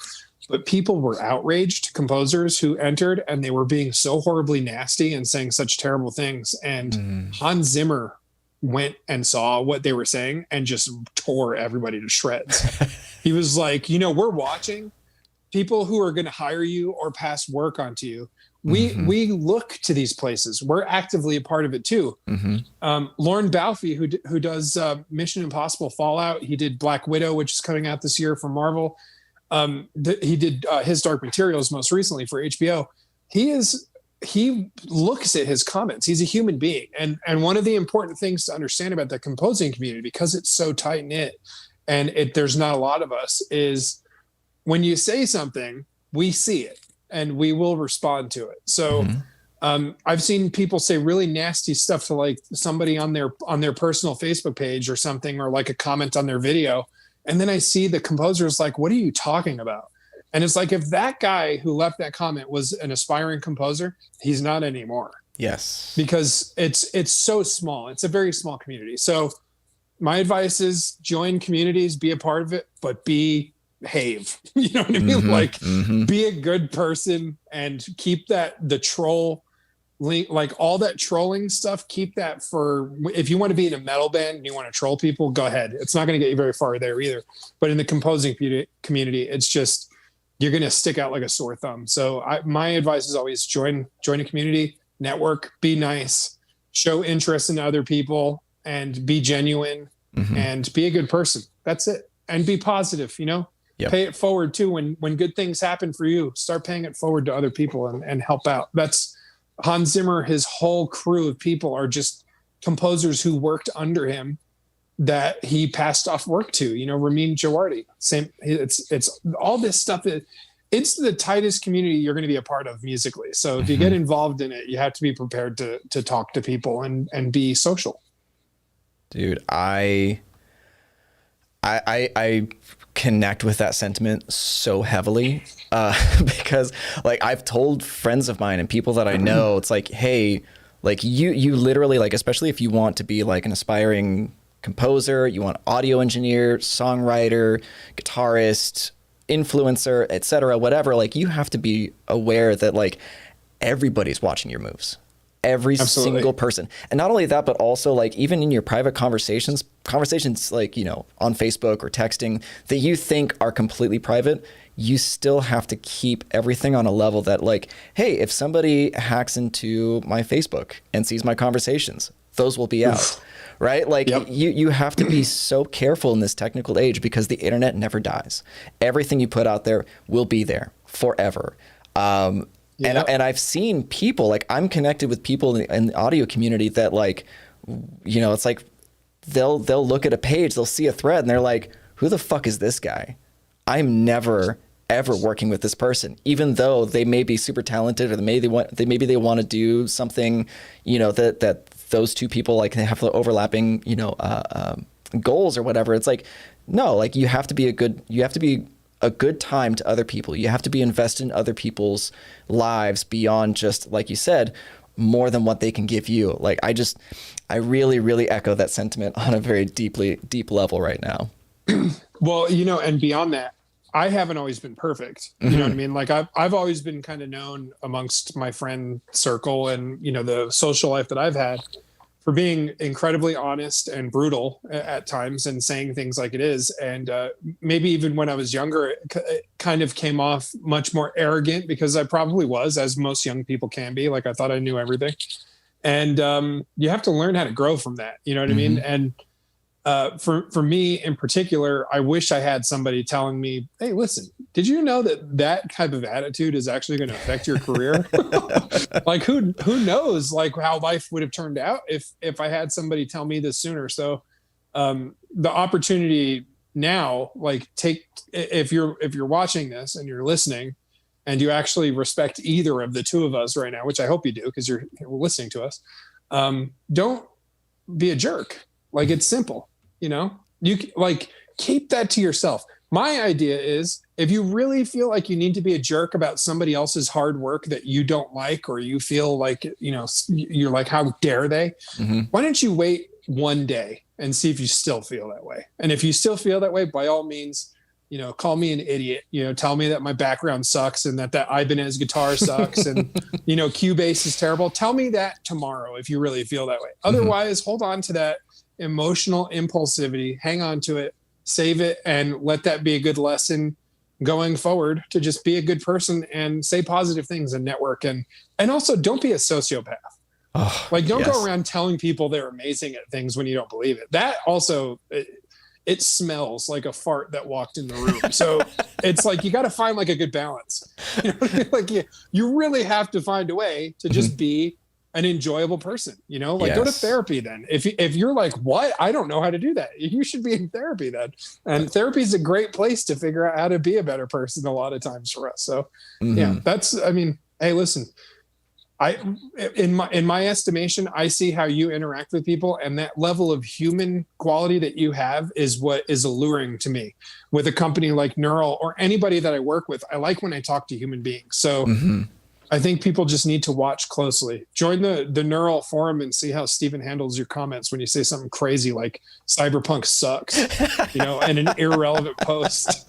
But people were outraged, composers who entered, and they were being so horribly nasty and saying such terrible things. And Hans Zimmer went and saw what they were saying and just tore everybody to shreds. He was like, we're watching people who are going to hire you or pass work onto you. We look to these places. We're actively a part of it too. Lauren Balfe, who does Mission Impossible Fallout, he did Black Widow, which is coming out this year from Marvel. He did His Dark Materials most recently for HBO. He looks at his comments. He's a human being. And one of the important things to understand about the composing community, because it's so tight knit and there's not a lot of us, is when you say something, we see it and we will respond to it. So I've seen people say really nasty stuff to like somebody on their personal Facebook page or something, or like a comment on their video. And then I see the composer's like, what are you talking about? And it's like, if that guy who left that comment was an aspiring composer, he's not anymore. Yes. Because it's so small. It's a very small community. So my advice is join communities, be a part of it, but behave. You know what I mean? Be a good person and keep the troll link, like all that trolling stuff, keep that for if you want to be in a metal band and you want to troll people, go ahead. It's not going to get you very far there either. But in the composing community, it's just, you're going to stick out like a sore thumb. So my advice is always join a community, network, be nice, show interest in other people, and be genuine and be a good person. That's it. And be positive, Pay it forward too. When good things happen for you, start paying it forward to other people and help out. That's Hans Zimmer. His whole crew of people are just composers who worked under him that he passed off work to, Ramin Djawadi. Same. It's all this stuff. It's the tightest community you're going to be a part of musically. So if you get involved in it, you have to be prepared to talk to people and be social. Dude, I connect with that sentiment so heavily because like I've told friends of mine and people that I know, it's like, hey, like you literally, like, especially if you want to be like an aspiring composer, you want audio engineer, songwriter, guitarist, influencer, etc., whatever, like you have to be aware that like everybody's watching your moves. Every single person. And not only that, but also like even in your private conversations, conversations like, on Facebook or texting that you think are completely private, you still have to keep everything on a level that like, hey, if somebody hacks into my Facebook and sees my conversations, those will be out, right? Like you have to be so careful in this technical age because the internet never dies. Everything you put out there will be there forever. And I've seen people, like I'm connected with people in the audio community that like, it's like they'll look at a page, they'll see a thread and they're like, who the fuck is this guy? I'm never ever working with this person, even though they may be super talented or maybe they want to do something, that those two people like they have the overlapping, goals or whatever. It's like, no, like you have to be a good time to other people. You have to be invested in other people's lives beyond just, like you said, more than what they can give you. Like I really, really echo that sentiment on a very deep level right now. Well, and beyond that, I haven't always been perfect. You know what I mean? Like I've always been kind of known amongst my friend circle and, the social life that I've had for being incredibly honest and brutal at times and saying things like it is. And maybe even when I was younger, it kind of came off much more arrogant because I probably was, as most young people can be. Like I thought I knew everything. And you have to learn how to grow from that. You know what I mean? And for me in particular, I wish I had somebody telling me, hey, listen, did you know that type of attitude is actually going to affect your career? Like who knows like how life would have turned out if I had somebody tell me this sooner. So the opportunity now, like if you're watching this and you're listening and you actually respect either of the two of us right now, which I hope you do because you're listening to us, don't be a jerk. Like it's simple. You like keep that to yourself. My idea is if you really feel like you need to be a jerk about somebody else's hard work that you don't like, or you feel like, you're like, how dare they? Why don't you wait one day and see if you still feel that way? And if you still feel that way, by all means, call me an idiot, tell me that my background sucks and that Ibanez guitar sucks and, Cubase is terrible. Tell me that tomorrow if you really feel that way. Otherwise, hold on to that emotional impulsivity, hang on to it, save it, and let that be a good lesson going forward to just be a good person and say positive things and network. And also don't be a sociopath. Don't go around telling people they're amazing at things when you don't believe it. That also, it smells like a fart that walked in the room. So it's like, you got to find like a good balance. Like you really have to find a way to just be an enjoyable person, go to therapy then. If you're like, what? I don't know how to do that. You should be in therapy then. And therapy is a great place to figure out how to be a better person a lot of times for us. So hey, listen, in my estimation, I see how you interact with people, and that level of human quality that you have is what is alluring to me with a company like Neural or anybody that I work with. I like when I talk to human beings. So I think people just need to watch closely. Join the Neural forum and see how Steven handles your comments when you say something crazy like Cyberpunk sucks, and an irrelevant post.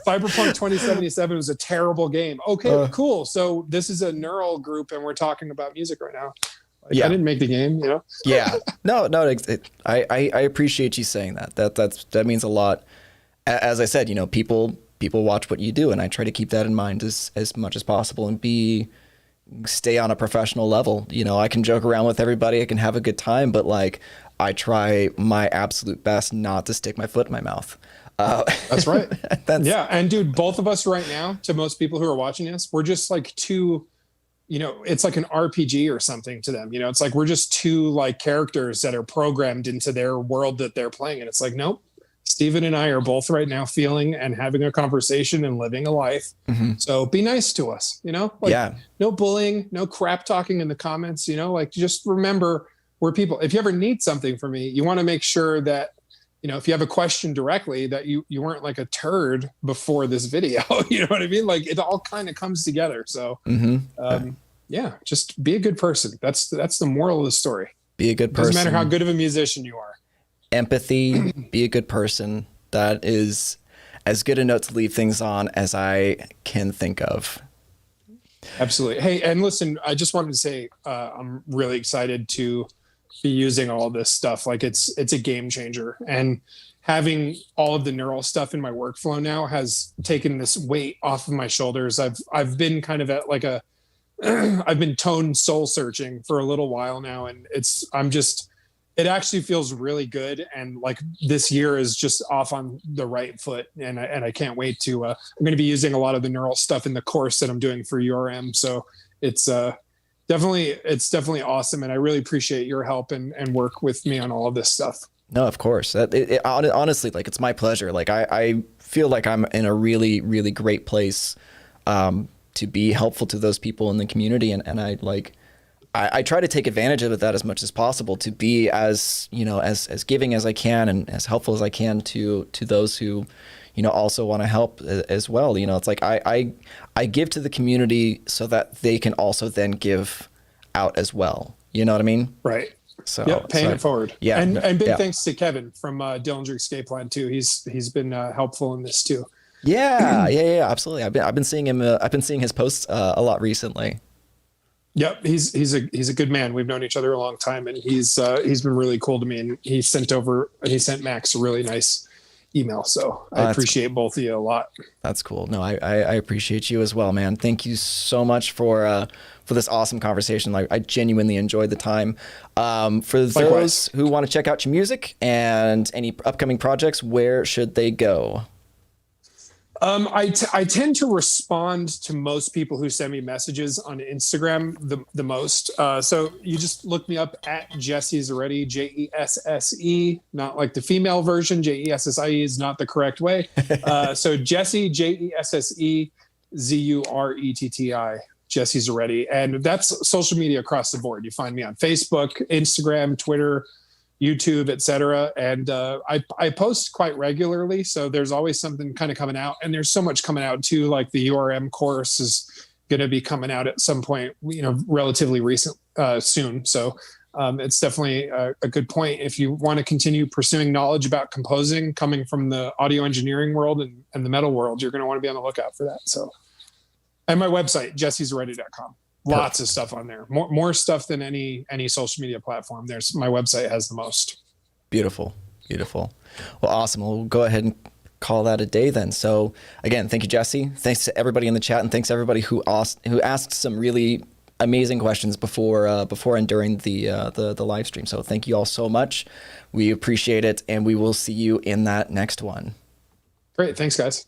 Cyberpunk 2077 was a terrible game. Okay, cool. So this is a Neural group and we're talking about music right now. I didn't make the game, Yeah. No. I appreciate you saying that. That means a lot. As I said, people watch what you do, and I try to keep that in mind as much as possible and stay on a professional level. I can joke around with everybody, I can have a good time, but like I try my absolute best not to stick my foot in my mouth. That's right. And dude, both of us right now, to most people who are watching us, we're just like two, it's like an RPG or something to them. It's like we're just two like characters that are programmed into their world that they're playing. And it's like, nope. Steven and I are both right now feeling and having a conversation and living a life. So be nice to us, no bullying, no crap talking in the comments, just remember we're people. If you ever need something from me, you want to make sure that, if you have a question directly, that you weren't like a turd before this video, you know what I mean? Like it all kind of comes together. So just be a good person. That's the moral of the story. Be a good person. Doesn't matter how good of a musician you are. Empathy, be a good person. That is as good a note to leave things on as I can think of. Absolutely. Hey, and listen, I just wanted to say I'm really excited to be using all this stuff. Like it's a game changer. And having all of the neural stuff in my workflow now has taken this weight off of my shoulders. I've been kind of at like a I've been tone soul searching for a little while now, and it actually feels really good. And like this year is just off on the right foot, and I can't wait to. I'm going to be using a lot of the neural stuff in the course that I'm doing for URM. So it's definitely awesome, and I really appreciate your help and work with me on all of this stuff. No, of course. Honestly, like it's my pleasure. Like I feel like I'm in a really, really great place to be helpful to those people in the community. And I try to take advantage of that as much as possible, to be as, as giving as I can and as helpful as I can to those who, also want to help as well. It's like I give to the community so that they can also then give out as well. You know what I mean? Right. So paying it forward. Yeah. And big thanks to Kevin from Dillinger Escape Plan too. He's been helpful in this too. Yeah, absolutely. I've been seeing him. I've been seeing his posts a lot recently. Yep, he's a good man. We've known each other a long time, and he's been really cool to me. And he sent Max a really nice email. So I appreciate both of you a lot. That's cool. No, I appreciate you as well, man. Thank you so much for this awesome conversation. Like I genuinely enjoyed the time. For those who want to check out your music and any upcoming projects, where should they go? I tend to respond to most people who send me messages on Instagram the most. So you just look me up at Jesse Zuretti, Jesse, not like the female version. Jesse is not the correct way. So Jesse, Jesse Zuretti, Jesse Zuretti. And that's social media across the board. You find me on Facebook, Instagram, Twitter, YouTube, etc. And I post quite regularly, so there's always something kind of coming out, and there's so much coming out too. Like the URM course is going to be coming out at some point, relatively recent soon. So it's definitely a good point if you want to continue pursuing knowledge about composing, coming from the audio engineering world and the metal world. You're going to want to be on the lookout for that. So, and my website, jessezuretti.com. Lots of stuff on there. More stuff than any social media platform. My website has the most. Beautiful. Well, awesome. We'll go ahead and call that a day then. So again, thank you, Jesse. Thanks to everybody in the chat, and thanks to everybody who asked some really amazing questions before and during the live stream. So thank you all so much. We appreciate it, and we will see you in that next one. Great. Thanks, guys.